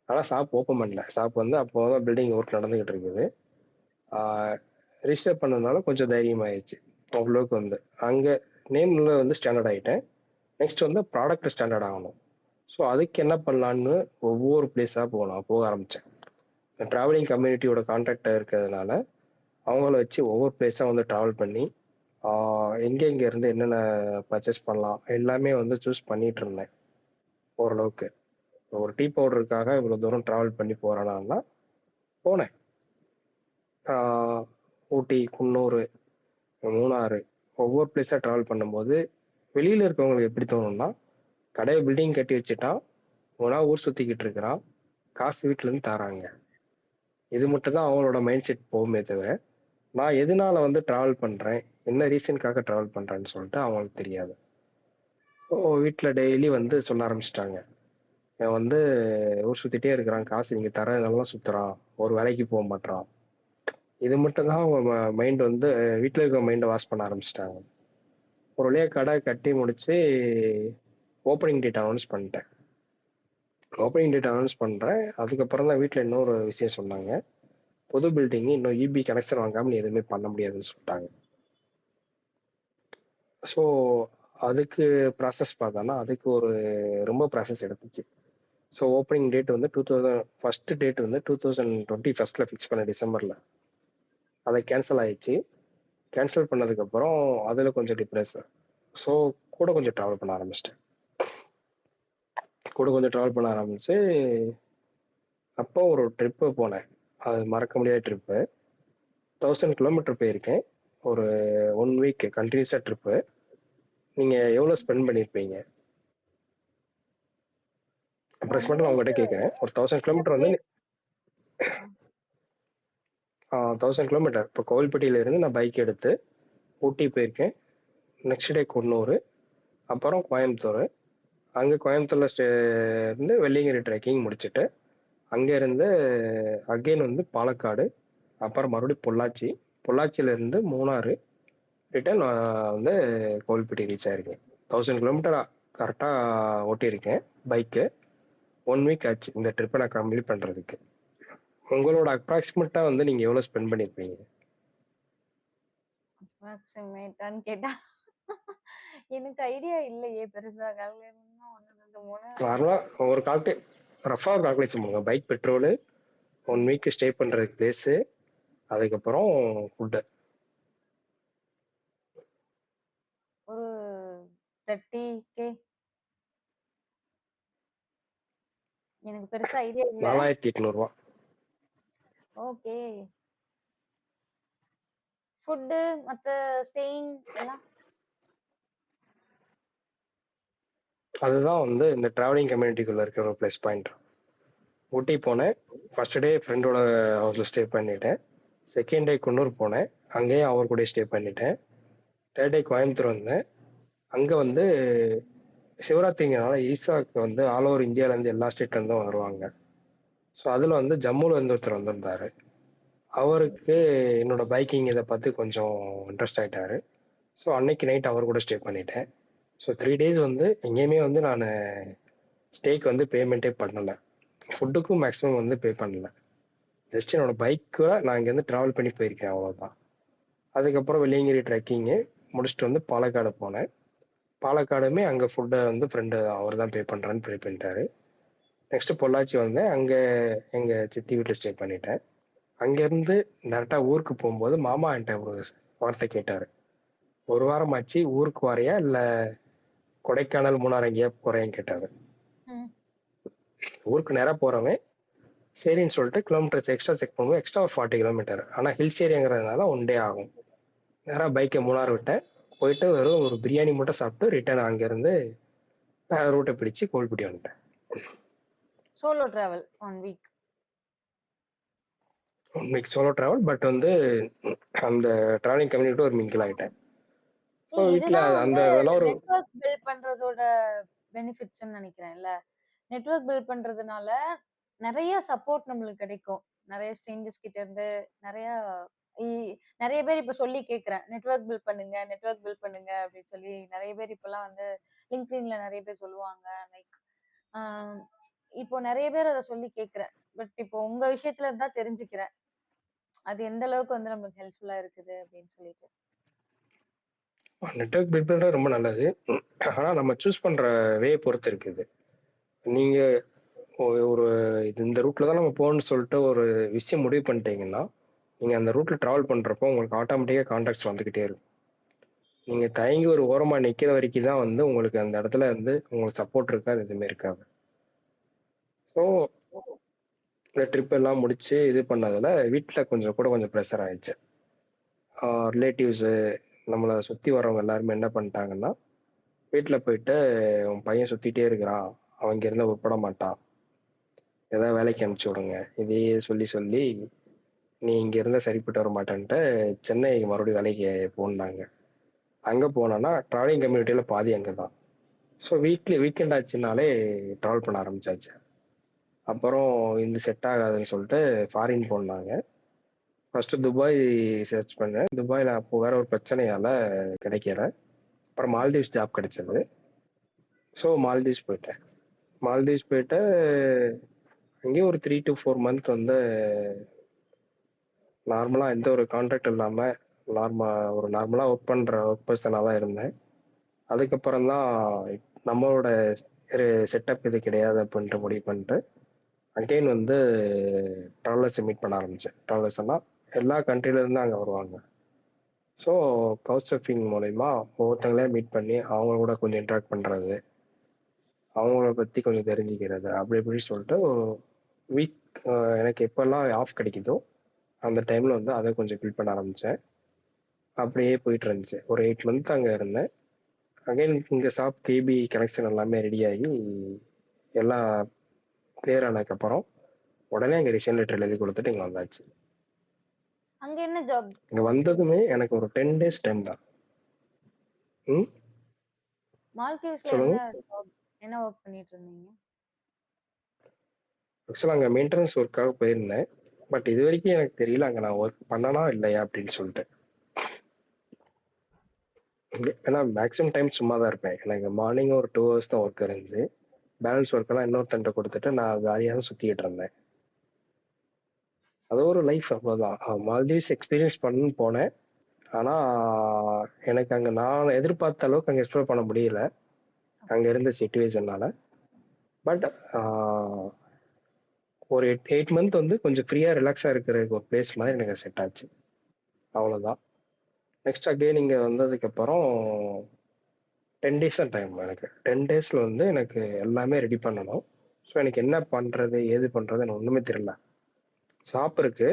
ஆனால் ஷாப் ஓப்பன் பண்ணல. ஷாப் வந்து அப்போ தான் பில்டிங் ஒர்க் நடந்துகிட்டு இருக்குது. ரிஜிஸ்டர் பண்ணதுனால கொஞ்சம் தைரியமாயிடுச்சு. அவ்வளோக்கு வந்து அங்கே நேமில் வந்து ஸ்டாண்டர்ட் ஆகிட்டேன். நெக்ஸ்ட் வந்து ப்ராடக்ட் ஸ்டாண்டர்ட் ஆகணும். ஸோ அதுக்கு என்ன பண்ணலான்னு ஒவ்வொரு பிளேஸாக போக ஆரம்பித்தேன். ட்ராவலிங் கம்யூனிட்டியோட கான்டாக்டாக இருக்கிறதுனால அவங்கள வச்சு ஒவ்வொரு பிளேஸாக வந்து ட்ராவல் பண்ணி எங்கே இருந்து என்னென்ன பர்ச்சேஸ் பண்ணலாம் எல்லாமே வந்து சூஸ் பண்ணிட்டு இருந்தேன். ஓரளவுக்கு ஒரு டீ பவுடருக்காக இவ்வளோ தூரம் ட்ராவல் பண்ணி போகிறேன்னா போனேன். ஊட்டி, குன்னூர், மூணாறு ஒவ்வொரு பிளேஸாக ட்ராவல் பண்ணும்போது வெளியில் இருக்கவங்களுக்கு எப்படி தோணும்னா, கடையை பில்டிங் கட்டி வச்சுட்டான், ஒன்றா ஊர் சுற்றிக்கிட்டு இருக்கிறான், காசு வீட்டிலேருந்து தராங்க. இது மட்டும் தான் அவங்களோட மைண்ட் செட் போகுமே தவிர, நான் எதனால வந்து ட்ராவல் பண்ணுறேன், என்ன ரீசனுக்காக ட்ராவல் பண்ணுறேன்னு சொல்லிட்டு அவங்களுக்கு தெரியாது. வீட்டில் டெய்லி வந்து சொல்ல ஆரம்பிச்சிட்டாங்க, இவன் வந்து ஊர் சுற்றிட்டே இருக்கிறான், காசு இங்கே தரதெல்லாம் சுற்றுறான், ஒரு வேலைக்கு போக மாட்டான். இது மட்டும் தான் அவங்க மைண்ட் வந்து வீட்டில் இருக்க மைண்டை வாஷ் பண்ண ஆரம்பிச்சிட்டாங்க. ஒரு வழியாக கடை கட்டி முடிச்சு ஓப்பனிங் டேட் அனௌன்ஸ் பண்ணிட்டேன். ஓப்பனிங் டேட் அனௌன்ஸ் பண்ணுறேன். அதுக்கப்புறம் தான் வீட்டில் இன்னொரு விஷயம் சொன்னாங்க, புது பில்டிங் இன்னும் இபி கனெக்ஷன் வாங்காமல் நீ எதுவுமே பண்ண முடியாதுன்னு சொல்லிட்டாங்க. ஸோ அதுக்கு ப்ராசஸ் பார்த்தோன்னா அதுக்கு ஒரு ரொம்ப ப்ராசஸ் எடுத்துச்சு. ஸோ ஓப்பனிங் டேட் வந்து 2000 டேட் வந்து 2021 ஃபிக்ஸ் பண்ண டிசம்பரில். அதை கேன்சல் ஆயிடுச்சு. கேன்சல் பண்ணதுக்கப்புறம் அதில் கொஞ்சம் டிப்ரெஸ். ஸோ கூட கொஞ்சம் ட்ராவல் பண்ண ஆரம்பிச்சிட்டேன். அப்போ ஒரு ட்ரிப்பு போனேன். அது மறக்க முடியாத ட்ரிப்பு. 1000 கிலோமீட்டர் போயிருக்கேன். ஒரு 1 வீக் கண்டினியூஸாக ட்ரிப்பு. நீங்கள் எவ்வளோ ஸ்பெண்ட் பண்ணியிருப்பீங்க? அப்ராக்சிமேட்டாக நான் உங்கள்கிட்ட கேட்குறேன். ஒரு 1000 இந்த கிலோமீட்டர் வந்து பிளேஸ் 1000 கிலோமீட்டர் இப்போ கோவில்பட்டியிலேருந்து நான் பைக் எடுத்து ஊட்டி போயிருக்கேன். நெக்ஸ்ட் டே குன்னூர், அப்புறம் கோயம்புத்தூர். அங்கே கோயம்புத்தூரில் இருந்து வெள்ளியங்கிரி ட்ரெக்கிங் முடிச்சுட்டு அங்கேருந்து அகெயின் வந்து பாலக்காடு, அப்புறம் மறுபடியும் பொள்ளாச்சியிலேருந்து மூணாறு, ரிட்டர்ன் வந்து கோவில்பட்டி ரீச் ஆயிருக்கேன். 1000 கிலோமீட்டர் கரெக்டாக ஓட்டியிருக்கேன் பைக்கு. 1 வீக் ஆச்சு இந்த ட்ரிப்பை நான் கம்ப்ளீட் பண்ணுறதுக்கு. உங்களோட அப்ராக்சிமேட்டாக வந்து நீங்கள் எவ்வளோ ஸ்பெண்ட் பண்ணியிருப்பீங்க? அப்ராக்ஸிமேட்டான்னு கேட்டா எனக்கு ஐடியா இல்லையே பெருசா. கால்குலேட் பண்ணா 1, 2, 3 நார்மலாக ஒரு ரஃபாக கால்குலேஷன் பண்ணுங்க. பைக் பெட்ரோலு, 1 வீக் ஸ்டே பண்ணுறதுக்கு பிளேஸு, அதுக்கப்புறம் ஃபுட்டு. ஒரு 30K. எனக்கு பெருசா ஐடியா இல்ல. 4800 ரூபா. ஓகே. ஃபுட்டு மத்த ஸ்டேயிங் எல்லாம்? அதுதான் வந்து இந்த டிராவலிங் கம்யூனிட்டிக்குள்ள இருக்கிற ஒரு ப்ளஸ் பாயிண்ட். ஊட்டி போனேன். ஃபர்ஸ்ட் டே ஃப்ரெண்டோட ஹவுஸ்ல ஸ்டே பண்ணிட்டேன். செகண்ட் டே குன்னூர் போனேன். அங்கேயும் அவர் கூட ஸ்டே பண்ணிட்டேன். தேர்ட் டே கோயம்புத்தூர் வந்தேன். அங்க வந்து சிவராத்திரிங்கனால ஈசாக்கு வந்து ஆல் ஓவர் இந்தியாவிலேருந்து எல்லா ஸ்டேட்லேருந்தும் வருவாங்க. ஸோ அதில் வந்து ஜம்முல இருந்து ஒருத்தர் வந்திருந்தாரு. அவருக்கு என்னோட பைக்கிங் இதை பார்த்து கொஞ்சம் இன்ட்ரெஸ்ட் ஆயிட்டாரு. ஸோ அன்னைக்கு நைட் அவர் கூட ஸ்டே பண்ணிட்டேன். ஸோ 3 டேஸ் வந்து எங்கேயுமே வந்து நான் ஸ்டேக்கு வந்து பேமெண்ட்டே பண்ணலை. ஃபுட்டுக்கும் மேக்ஸிமம் வந்து பே பண்ணல. ஜஸ்ட் என்னோட பைக்கில் நான் இங்கேருந்து ட்ராவல் பண்ணி போயிருக்கேன், அவ்வளோதான். அதுக்கப்புறம் வெள்ளியங்கிரி ட்ரெக்கிங்கு முடிச்சுட்டு வந்து பாலக்காடு போனேன். பாலக்காடுமே அங்கே ஃபுட்டை வந்து ஃப்ரெண்டு அவர் தான் பே பண்ணுறான்னு பே பண்ணிட்டாரு. நெக்ஸ்ட் பொள்ளாச்சி வந்தேன். அங்கே எங்கள் சித்தி வீட்டில் ஸ்டே பண்ணிட்டேன். அங்கேருந்து டேரெக்டாக ஊருக்கு போகும்போது மாமா என்கிட்ட ஒரு வார்த்தை கேட்டார். ஒரு வாரம் ஆச்சு, ஊருக்கு வரையா இல்லை கொடைக்கானல் மூணார் எங்கேயா போகிறேன்னு கேட்டார். ஊருக்கு நேராக போகிறவன் சரின்னு சொல்லிட்டு கிலோமீட்டர்ஸ் எக்ஸ்ட்ரா செக் பண்ணுவோம். எக்ஸ்ட்ரா ஒரு 40 கிலோமீட்டர். ஆனால் ஹில்ஸ் ஏரியாங்கிறதுனால 1 டே ஆகும். நேராக பைக்கை மூணார் விட்டேன். போயிட்டு வெறும் ஒரு பிரியாணி மட்டும் சாப்பிட்டு ரிட்டர்ன் அங்கேருந்து ரூட்டை பிடிச்சு கோல்பட்டி வந்துட்டேன். Solo travel 1 week. 1 week solo travel. But வந்து அந்த டிராவலிங் கம்யூனிட்டி ஒரு மிங்கிள் ஆகிட்டேன். ஸோ வீட்டில் இதுதான் அந்த வந்து இதெல்லாம் ஒரு நெட்வொர்க் பில்ட் பண்றதோட பெனிஃபிட்ஸ்ன்னு நினைக்கிறேன்ல. நெட்வொர்க் பில்ட் பண்றதுனால நிறைய சப்போர்ட் நம்மளுக்கு கிடைக்கும். நிறைய ஸ்ட்ரேஞ்சர்ஸ் கிட்ட இருந்து நிறைய இ நிறைய பேர் இப்ப சொல்லி கேட்கிறேன். நெட்வொர்க் பில்ட் பண்ணுங்க, நெட்வொர்க் பில்ட் பண்ணுங்க அப்படின்னு சொல்லி நிறைய பேர் இப்பலாம் வந்து லிங்க்டின்ல நிறைய பேர் சொல்லுவாங்க. லைக் ஆ இப்போ நிறைய பேர் அத சொல்லி கேட்கிறேன். பட் இப்போ உங்க விஷயத்துல இருந்தா தெரிஞ்சுக்கிறேன். அது எந்த அளவுக்கு வந்து நமக்கு ஹெல்ப்ஃபுல்லா இருக்குது அப்படின்னு சொல்லிட்டு. நெட்வொர்க் பில்ட் பண்ணுறது ரொம்ப நல்லது. ஆனால் நம்ம சூஸ் பண்ணுற வே பொறுத்து இருக்குது. நீங்கள் ஒரு இந்த ரூட்டில் தான் நம்ம போகணும்னு சொல்லிட்டு ஒரு விஷயம் முடிவு பண்ணிட்டீங்கன்னா, நீங்கள் அந்த ரூட்டில் ட்ராவல் பண்ணுறப்போ உங்களுக்கு ஆட்டோமேட்டிக்காக கான்டாக்ட்ஸ் வந்துக்கிட்டே இருக்கும். நீங்கள் தயங்கி ஒரு ஓரமாக நிற்கிற வரைக்கும் தான் வந்து உங்களுக்கு அந்த இடத்துல வந்து உங்களுக்கு சப்போர்ட் இருக்காது, எதுவுமே இருக்காது. ஸோ இந்த ட்ரிப் எல்லாம் முடிச்சு இது பண்ணதில் வீட்டில் கொஞ்சம் ப்ரெஷர் ஆயிடுச்சு. ரிலேட்டிவ்ஸு நம்மளை சுற்றி வர்றவங்க எல்லாருமே என்ன பண்ணிட்டாங்கன்னா, வீட்டில் போயிட்டு உன் பையன் சுற்றிட்டே இருக்கிறான், அவன் இங்கேருந்து உருப்பட மாட்டான், ஏதாவது வேலைக்கு அனுப்பிச்சி விடுங்க, இதையே சொல்லி சொல்லி நீ இங்கேருந்தா சரிப்பட்டு வர மாட்டேன்ட்டு சென்னை மறுபடியும் வேலைக்கு போனாங்க. அங்கே போனோன்னா ட்ராவலிங் கம்யூனிட்டியில் பாதி அங்கே தான். ஸோ வீக்கெண்ட் ஆச்சுனாலே ட்ராவல் பண்ண ஆரம்பிச்சாச்சு. அப்புறம் இந்த செட் ஆகாதுன்னு சொல்லிட்டு ஃபாரின் போனாங்க. ஃபர்ஸ்ட் துபாய் சர்ச் பண்ணேன். துபாயில் அப்போ வேற ஒரு பிரச்சனையால கிடைக்கல. அப்புறம் மால்தீவ்ஸ் ஜாப் கிடைச்சது. ஸோ மால்தீவ்ஸ் போயிட்டேன். மால்தீவ்ஸ் போயிட்டு அங்கேயும் ஒரு 3 to 4 மந்த் வந்து நார்மலாக எந்த ஒரு கான்ட்ராக்ட் இல்லாமல் ஒரு நார்மலாக ஒர்க் பர்சனாக தான் இருந்தேன். அதுக்கப்புறம் தான் நம்மளோட செட்டப் இது கிடையாது அப்படின்ட்டு முடிவு பண்ணிட்டு அகெயின் வந்து ட்ராவலர்ஸை மீட் பண்ண ஆரம்பித்தேன். ட்ராவலர்ஸ்னால் எல்லா கண்ட்ரிலேருந்து அங்கே வருவாங்க. ஸோ கவுச் சர்ஃபிங் மூலயமா ஒவ்வொருத்தங்களே மீட் பண்ணி அவங்க கூட கொஞ்சம் இன்ட்ராக்ட் பண்ணுறது, அவங்கள பற்றி கொஞ்சம் தெரிஞ்சுக்கிறது, அப்படி இப்படின்னு சொல்லிட்டு வீக் எனக்கு எப்போல்லாம் ஆஃப் கிடைக்குதோ அந்த டைமில் வந்து அதை கொஞ்சம் பில்ட் பண்ண ஆரம்பித்தேன். அப்படியே போயிட்டு இருந்துச்சு. ஒரு 8 மந்த் அங்கே இருந்தேன். அகைன் இங்கே ஷாப் கேபி கனெக்ஷன் எல்லாமே ரெடி ஆகி எல்லாம் கிளியர் ஆனதுக்கப்புறம் உடனே அங்கே ரிசைன் லெட்டர் எழுதி கொடுத்துட்டு இங்கே வந்தாச்சு. அங்க என்ன ஜாப்? இங்கே வந்ததுமே எனக்கு ஒரு 10 days டைம் தான். மால்தீவ்ஸ்ல சொல்லுங்க. என்ன ஒர்க் பண்ணிட்டு இருந்தீங்க? ஆக்சுவலாக அங்கே மெயின்டெனன்ஸ் ஒர்க்காக போயிருந்தேன். பட் இது வரைக்கும் எனக்கு தெரியல அங்கே நான் ஒர்க் பண்ணனா இல்லையா அப்படின்னு சொல்லிட்டு. ஏன்னா மேக்ஸிமம் டைம் சும்மா தான் இருப்பேன். எனக்கு மார்னிங் ஒரு 2 hours தான் ஒர்க் இருந்துச்சு. பேலன்ஸ் ஒர்க்கெல்லாம் இன்னொருத்தன்ட்ட கொடுத்துட்டு நான் ஜாலியாக தான் சுற்றிக்கிட்டு இருந்தேன். அது ஒரு லைஃப், அவ்வளோதான். மால்தீவ்ஸ் எக்ஸ்பீரியன்ஸ் பண்ணணும்னு போனேன். ஆனால் எனக்கு அங்கே நான் எதிர்பார்த்த அளவுக்கு அங்கே எக்ஸ்ப்ளோர் பண்ண முடியல அங்கே இருந்த சிச்சுவேஷன்னால. பட் ஒரு 8 மந்த் வந்து கொஞ்சம் ஃப்ரீயாக ரிலாக்ஸாக இருக்கிற ஒரு பிளேஸ் மாதிரி எனக்கு செட் ஆச்சு, அவ்வளோதான். நெக்ஸ்ட் அகெயின் இங்கே வந்ததுக்கப்புறம் 10 days தான் டைம். எனக்கு 10 daysல வந்து எனக்கு எல்லாமே ரெடி பண்ணணும். ஸோ எனக்கு என்ன பண்ணுறது ஏது பண்ணுறது எனக்கு ஒன்றுமே தெரியல. ஷாப் இருக்கு,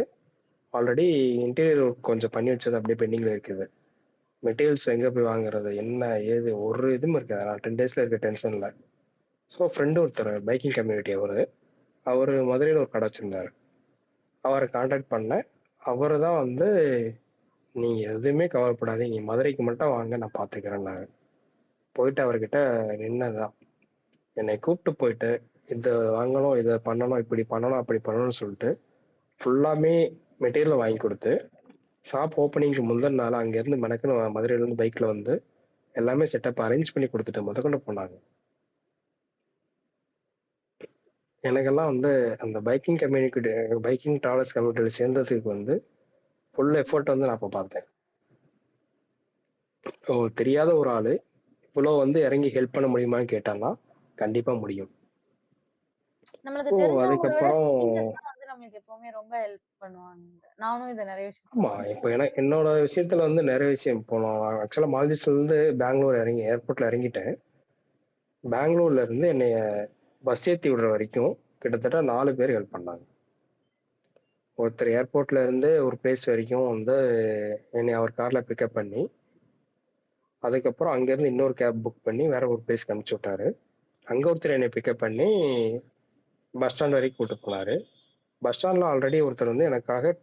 ஆல்ரெடி இன்டீரியர் ஒர்க் கொஞ்சம் பண்ணி வச்சது அப்படியே பெண்டிங்கில் இருக்குது. மெட்டீரியல்ஸ் எங்கே போய் வாங்குறது, என்ன ஏது ஒரு இதுவும் இருக்காது. நான் 10 டேஸில் இருக்க டென்ஷனில். ஸோ ஃப்ரெண்டு ஒருத்தர் பைக்கிங் கம்யூனிட்டி அவர் மதுரையில் ஒரு கடை வச்சுருந்தார். அவரை காண்டாக்ட் பண்ணேன். அவர் தான் வந்து, நீங்கள் எதுவுமே கவலைப்படாதீங்க, நீ மதுரைக்கு மட்டும் வாங்க, நான் பார்த்துக்கிறேன்னாரு. போயிட்டு அவர்கிட்ட நின்னதான் என்னை கூப்பிட்டு போயிட்டு இதை வாங்கணும், இதை பண்ணணும், இப்படி பண்ணணும், அப்படி பண்ணணும்னு சொல்லிட்டு ஃபுல்லாமே மெட்டீரியல் வாங்கி கொடுத்து, ஷாப் ஓப்பனிங்க்கு முந்தின நாள் அங்கேருந்து மெனக்குன்னு மதுரையிலேருந்து பைக்கில் வந்து எல்லாமே செட்டப் அரேஞ்ச் பண்ணி கொடுத்துட்டு முதற்கொண்டு போனாங்க. எனக்கெல்லாம் வந்து அந்த பைக்கிங் ட்ராவல்ஸ் கம்யூனிட்டியில் சேர்ந்ததுக்கு வந்து ஃபுல் எஃபர்ட் வந்து நான் அப்போ பார்த்தேன். தெரியாத ஒரு ஆள் இவ்வளோ வந்து இறங்கி ஹெல்ப் பண்ண முடியுமான்னு கேட்டான்னா கண்டிப்பாக முடியும். நம்மளுக்கு தெரிஞ்சவங்கள விட அதுக்கப்புறம் ஸ்ட்ரேஞ்சர்ஸ் தான் வந்து நம்மளுக்கு எப்பவுமே ரொம்ப ஹெல்ப் பண்ணுவாங்க. நானும் இத நிறைய விஷயத்துல ஆமா, இப்போ என்னோட விஷயத்துல வந்து நிறைய விஷயம். இப்போ நான் ஆக்சுவலாக மால்தீவ்ஸ்லேருந்து பெங்களூர் ஏர்போர்ட்டில் இறங்கிட்டேன். பெங்களூர்ல இருந்து என்னைய பஸ் ஏற்றி விடுற வரைக்கும் கிட்டத்தட்ட 4 பேர் ஹெல்ப் பண்ணாங்க. ஒருத்தர் ஏர்போர்ட்ல இருந்து ஒரு பிளேஸ் வரைக்கும் வந்து என்னை அவர் காரில் பிக்கப் பண்ணி, அதுக்கப்புறம் அங்கேருந்து இன்னொரு கேப் புக் பண்ணி வேற ஒரு பிளேஸ்க்கு அனுப்பிச்சி விட்டாரு. அங்கே ஒருத்தர் என்னை பிக்கப் பண்ணி பஸ் ஸ்டாண்ட் வரைக்கும் கூட்டு போனாரு. பஸ் ஸ்டாண்டில் ஆல்ரெடி ஒருத்தர் வந்து எனக்காக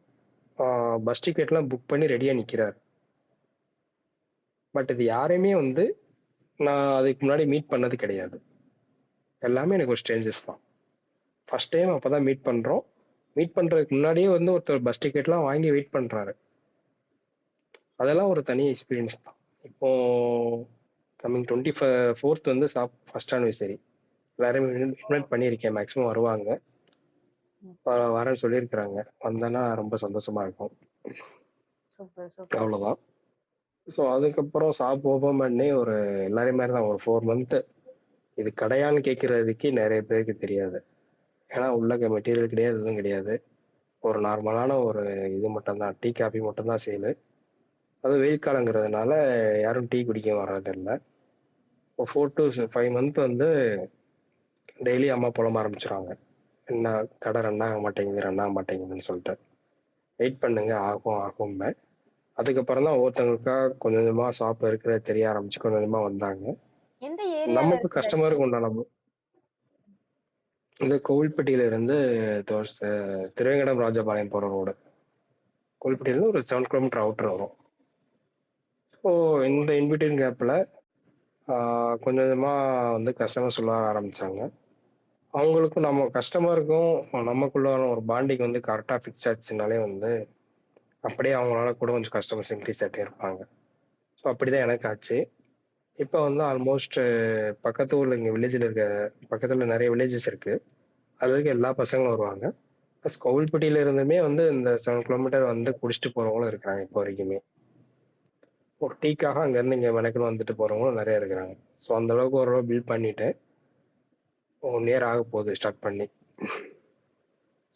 பஸ் டிக்கெட்லாம் புக் பண்ணி ரெடியாக நிற்கிறார். பட் இது யாரையுமே வந்து நான் அதுக்கு முன்னாடி மீட் பண்ணது கிடையாது. எல்லாமே எனக்கு ஒரு ஸ்ட்ரேஞ்சர்ஸ் தான். ஃபர்ஸ்ட் டைம் அப்போ தான் மீட் பண்ணுறோம். மீட் பண்ணுறதுக்கு முன்னாடியே வந்து ஒருத்தர் பஸ் டிக்கெட்லாம் வாங்கி வெயிட் பண்ணுறாரு. அதெல்லாம் ஒரு தனி எக்ஸ்பீரியன்ஸ் தான். இப்போ கம்மிங் 24th வந்து ஃபர்ஸ்ட் ஆனிவர்சரி. எல்லாரும் இன்வைட் பண்ணியிருக்கேன், மேக்ஸிமம் வருவாங்க. வரேன்னு சொல்லியிருக்கிறாங்க. வந்தேன்னா ரொம்ப சந்தோஷமா இருக்கும். Super super. அவ்வளோதான். ஸோ அதுக்கப்புறம் ஷாப் ஓப்பன் பண்ணி ஒரு எல்லாரையும் மாதிரி தான் ஒரு 4 மந்த்து இது கடையான்னு கேட்கறதுக்கே நிறைய பேருக்கு தெரியாது. ஏன்னா உள்ள மெட்டீரியல் கிடையாது, எதுவும் கிடையாது. ஒரு நார்மலான ஒரு இது மட்டும்தான், டீ காஃபி மட்டும்தான் சேலு. அது வெயில் காலங்கிறதுனால யாரும் டீ குடிக்க வர்றதில்லை. இப்போ 4 to 5 மந்த் வந்து டெய்லி அம்மா புலம்ப ஆரம்பிச்சிடுவாங்க. என்ன கடை ரன் ஆக மாட்டேங்குது, ரன் ஆக மாட்டேங்குதுன்னு சொல்லிட்டு. வெயிட் பண்ணுங்க, ஆகும் ஆகும்பேன். அதுக்கப்புறம் தான் ஒவ்வொருத்தவங்களுக்கா கொஞ்சம் கொஞ்சமாக ஷாப் இருக்கிற தெரிய ஆரம்பிச்சு கொஞ்சம் கொஞ்சமாக வந்தாங்க. எந்த ஏரியால நமக்கு இருக்குது கஸ்டமருக்கு உண்டான இந்த கோவில்பட்டியில இருந்து திருவேங்கடம் ராஜபாளையம் போகிற ரோடு. கோவில்பட்டியிலேருந்து ஒரு 7 கிலோமீட்டர் அவுட்டர் வரும். ஸோ இந்த இன்பிட்வீன் கேப்பில் கொஞ்சம் கொஞ்சமாக வந்து கஸ்டமர் சொல்ல ஆரம்பித்தாங்க. அவங்களுக்கும் நம்ம கஸ்டமருக்கும் நமக்குள்ளான ஒரு பாண்டிங் வந்து கரெக்டாக ஃபிக்ஸ் ஆச்சுனாலே வந்து அப்படியே அவங்களால கூட கொஞ்சம் கஸ்டமர்ஸ் இன்க்ரீஸ் ஆகிட்டே இருப்பாங்க. ஸோ அப்படி தான் எனக்கு ஆச்சு. இப்போ வந்து ஆல்மோஸ்ட் பக்கத்து ஊரில் இங்கே வில்லேஜில் பக்கத்தில் நிறைய வில்லேஜஸ் இருக்குது. அதில் இருக்க எல்லா பசங்களும் வருவாங்க. ப்ளஸ் கோவில்பட்டியில இருந்துமே வந்து இந்த 7 கிலோமீட்டர் வந்து குடிச்சிட்டு போகிறவங்களும் இருக்கிறாங்க இப்போ வரைக்குமே. ஒரு டீக்காக அங்கேருந்து இங்கே மெனக்குன்னு வந்துட்டு போகிறவங்களும் நிறைய இருக்கிறாங்க. ஸோ அந்தளவுக்கு ஓரளவு பில்ட் பண்ணிவிட்டு 1 இயர் ஆக போகுது ஸ்டார்ட் பண்ணி.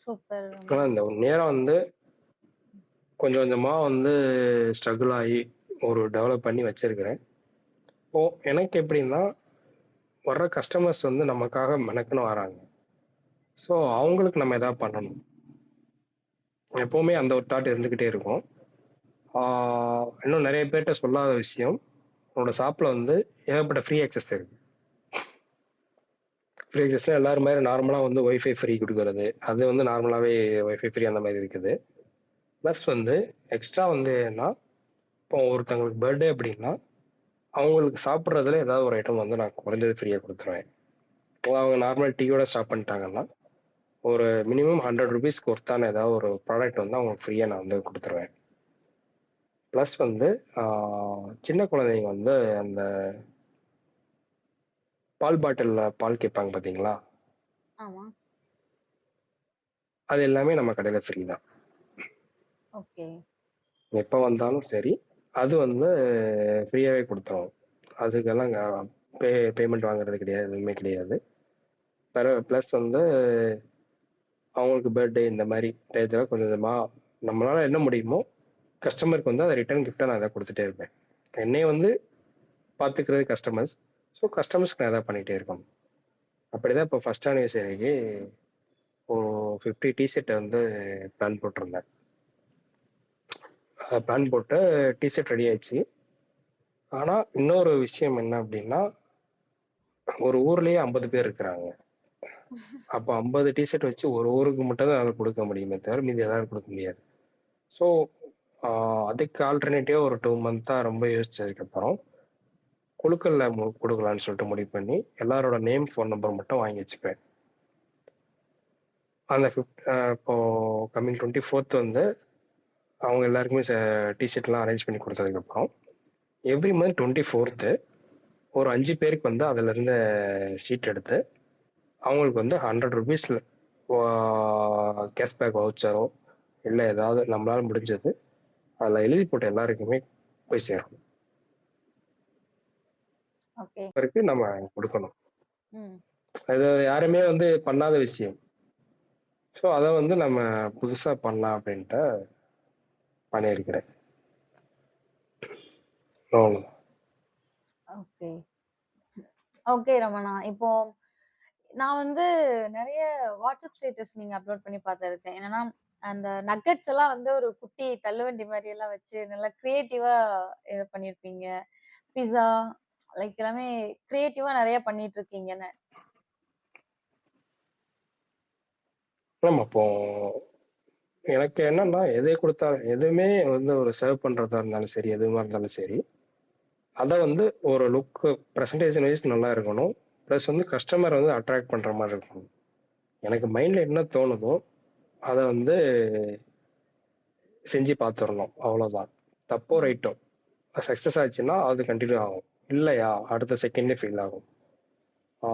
சூப்பர். ஆனால் இந்த 1 இயரை வந்து கொஞ்சம் கொஞ்சமாக வந்து ஸ்ட்ரகிள் ஆகி ஒரு டெவலப் பண்ணி வச்சிருக்கிறேன். இப்போ எனக்கு எப்படின்னா, வர்ற கஸ்டமர்ஸ் வந்து நமக்காக மெனக்குன்னு வராங்க. ஸோ அவங்களுக்கு நம்ம எதாவது பண்ணணும். எப்போவுமே அந்த ஒரு தாட் இருந்துக்கிட்டே இருக்கும். இன்னும் நிறைய பேர்கிட்ட சொல்லாத விஷயம், உன்னோட ஷாப்பில் வந்து ஏகப்பட்ட ஃப்ரீ ஆக்சஸ் இருக்குது. ஃப்ரீ ஆக்சஸ்னால் எல்லாரும் மாதிரி நார்மலாக வந்து ஒய்ஃபை ஃப்ரீ கொடுக்குறது, அது வந்து நார்மலாகவே ஒய்ஃபை ஃப்ரீ அந்த மாதிரி இருக்குது. ப்ளஸ் வந்து எக்ஸ்ட்ரா வந்து என்ன, இப்போ ஒருத்தவங்களுக்கு பர்த்டே அப்படின்னா அவங்களுக்கு சாப்பிட்றதுல ஏதாவது ஒரு ஐட்டம் வந்து நான் குறைஞ்சது ஃப்ரீயாக கொடுத்துருவேன். இப்போ அவங்க நார்மல் டீயோட ஸ்டாப் பண்ணிட்டாங்கன்னா ஒரு மினிமம் 100 ருபீஸ்க்கு ஒர்த்தான ஏதாவது ஒரு ப்ராடக்ட் வந்து அவங்களுக்கு ஃப்ரீயாக நான் வந்து கொடுத்துருவேன். ப்ளஸ் வந்து சின்ன குழந்தைங்க வந்து அந்த பால் பாட்டிலில் பால் கேட்பாங்க பார்த்தீங்களா, ஆமா. அது எல்லாமே நம்ம கடையில் ஃப்ரீ தான். ஓகே. எப்போ வந்தாலும் சரி, அது வந்து ஃப்ரீயாகவே கொடுத்துருவோம். அதுக்கெல்லாம் பேமெண்ட் வாங்குறது கிடையாது, எதுவுமே கிடையாது. ப்ளஸ் வந்து அவங்களுக்கு பர்த்டே இந்த மாதிரி டயத்தில் கொஞ்சம் கொஞ்சமாக நம்மளால் என்ன முடியுமோ கஸ்டமருக்கு வந்து அதை ரிட்டர்ன் கிஃப்டாக நான் அதை கொடுத்துட்டே இருப்பேன். என்னைய வந்து பார்த்துக்கிறது கஸ்டமர்ஸ். ஸோ கஸ்டமர்ஸ்க்கு நான் எதாவது பண்ணிகிட்டே இருக்கணும். அப்படி தான் இப்போ ஃபஸ்ட் ஆனிவர்சரிக்கு ஒரு 50 டிஷர்ட்டை வந்து பிளான் போட்டிருந்தேன். பிளான் போட்டு டிஷர்ட் ரெடி ஆயிடுச்சு. ஆனா இன்னொரு விஷயம் என்ன அப்படின்னா, ஒரு ஊர்லயே 50 பேர் இருக்கிறாங்க. அப்ப 50 டிஷர்ட் வச்சு ஒரு ஊருக்கு மட்டும் தான் என்னால குடுக்க முடியுமே தவிர, மீதி எல்லாரும் குடுக்க முடியாது. ஸோ, அதுக்கு ஆல்டர்னேட்டிவா ஒரு 2 மந்த்தா ரொம்ப யோசிச்சதுக்கப்புறம், குழுக்கள்ல குடுக்கலான்னு சொல்லிட்டு முடிவு பண்ணி, எல்லாரோட நேம், ஃபோன் நம்பர் மட்டும் வாங்கி வச்சுப்பேன். அந்த இப்போ கம்மிங் 24த் வந்து அவங்க எல்லாருக்குமே டிஷர்ட்லாம் அரேஞ்ச் பண்ணி குடுத்ததுக்கப்புறம், எவ்ரி மந்த் 24த் ஒரு 5 பேருக்கு வந்து அதுலருந்து சீட் எடுத்து, அவங்களுக்கு வந்து ₹100 கேஷ்பேக் வவுச்சரோ, இல்ல ஏதாவது நம்மளால முடிஞ்சது, அதுல எழுதி போட்ட எல்லாருக்குமே போய் சேரும். ஓகே. அவருக்கு நம்ம குடுக்கணும். ம். அது யாருமே வந்து பண்ணாத விஷயம். ஸோ, அத வந்து நம்ம புதுசா பண்ணலாம் அப்படின்ட்டு பண்ணியிருக்கிறேன். அவ்வளோதான். ஓகே. ஓகே ரமணா. இப்போ நான் வந்து நெறைய வாட்ஸ்அப் ஸ்டேட்டஸ் நீங்க அப்லோட் பண்ணி பார்த்துருக்கேன். என்னன்னா, அந்த நக்கெட்ஸ் எல்லாம் வந்து ஒரு குட்டி தள்ளுவண்டி மாரி எல்லாம் வச்சு நல்லா கிரியேட்டிவா இது பண்ணியிருப்பீங்க. பிஸ்ஸா லைக் எல்லாமே கிரியேட்டிவா நெறைய பண்ணிட்டு இருக்கீங்கன்னு. ஆமா. இப்போ எனக்கு என்னன்னா, எதை குடுத்தாலும் எதுவுமே வந்து ஒரு சர்வ் பண்றதா இருந்தாலும் சரி, எதுவா இருந்தாலும் சரி, அத வந்து ஒரு பிரசன்டேஷன் வைஸ் நல்லா இருக்கணும். பிளஸ் வந்து கஸ்டமர வந்து அட்ராக்ட் பண்ற மாரி இருக்கணும். எனக்கு மைண்ட்ல என்ன தோணுதோ, அத வந்து செஞ்சு பார்த்துறணும். அவ்வளோதான். தப்போ, ம். ரைட்டோ சக்சஸ் ஆச்சுன்னா அது கன்டின்யூ ஆகும். இல்லையா, அடுத்த செகண்ட்லயே ஃபெயில் ஆகும். ஆ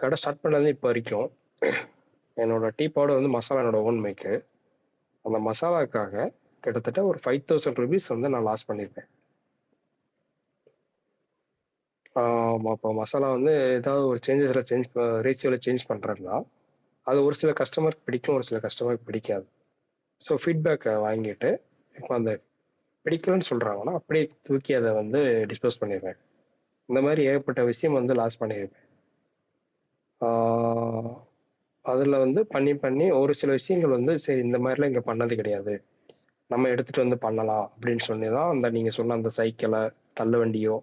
கடை ஸ்டார்ட் பண்ணது இப்போ வரைக்கும், என்னோட டீ பவுடர் வந்து மசாலா என்னோட ஓன் மேக்கு. அந்த மசாலாக்காக கிட்டத்தட்ட ஒரு ₹5000 வந்து நான் லாஸ் பண்ணியிருப்பேன். அப்போ மசாலா வந்து ஏதாவது ஒரு ரேஷியோல சேஞ்ச் பண்றேன்னா, அது ஒரு சில கஸ்டமருக்கு பிடிக்கும், ஒரு சில கஸ்டமருக்கு பிடிக்காது. ஸோ ஃபீட்பேக்க வாங்கிட்டு, இப்போ அந்த பிடிக்கலன்னு சொல்றாங்கன்னா, அப்படியே தூக்கி அத வந்து டிஸ்போஸ் பண்ணிருவேன். இந்த மாரி ஏகப்பட்ட விஷயம் வந்து லாஸ் பண்ணியிருப்பேன். ஆ அதுல வந்து பண்ணி, பண்ணி ஒரு சில விஷயங்கள் வந்து சரி இந்த மாரிலாம் இங்க பண்ணது கிடையாது. நம்ம எடுத்துட்டு வந்து பண்ணலாம் அப்படின்னு சொல்லி தான் அந்த நீங்க சொன்ன அந்த சைக்கிள, தள்ளுவண்டியோ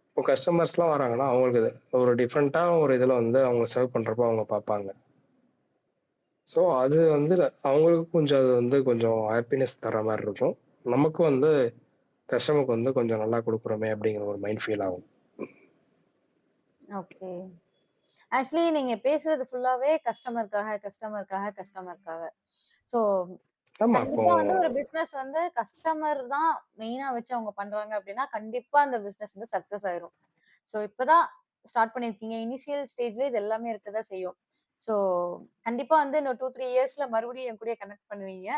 இப்போ கஸ்டமர்ஸ்லாம் வராங்கன்னா, அவங்களுக்கு ஒரு டிஃபரெண்ட்டா ஒரு இதுல வந்து அவங்க சர்வ் பண்றப்போ அவங்க பார்ப்பாங்க. ஸோ அது வந்து அவங்களுக்கு கொஞ்சம் அது வந்து கொஞ்சம் ஹாப்பினஸ் தர்ற மாரி இருக்கும். நமக்கும் வந்து கஸ்டமருக்கு வந்து கொஞ்சம் நல்லா குடுக்குறோமே அப்படிங்கிற ஒரு மைண்ட் ஃபீல் ஆகும். ஓகே. ஆக்சுவலி நீங்க பேசுறது ஃபுல்லாவே கஸ்டமருக்காக, கஸ்டமருக்காக, கஸ்டமருக்காக. ஸோ ஆமா, இப்போ கண்டிப்பா வந்து ஒரு பிசினஸ் வந்து கஸ்டமர் தான் மெயினா வச்சு அவங்க பண்றாங்க அப்படின்னா, கண்டிப்பா அந்த பிசினஸ் வந்து சக்சஸ் ஆயிரும். ஸோ இப்பதான் ஸ்டார்ட் பண்ணியிருக்கீங்க. இனிஷியல் ஸ்டேஜ்ல இது எல்லாமே இருக்கதான் செய்யும். ஸோ கண்டிப்பா வந்து இன்னும் 2, 3 இயர்ஸ்ல மறுபடியும் என் கூடயே கனெக்ட் பண்ணுவீங்க.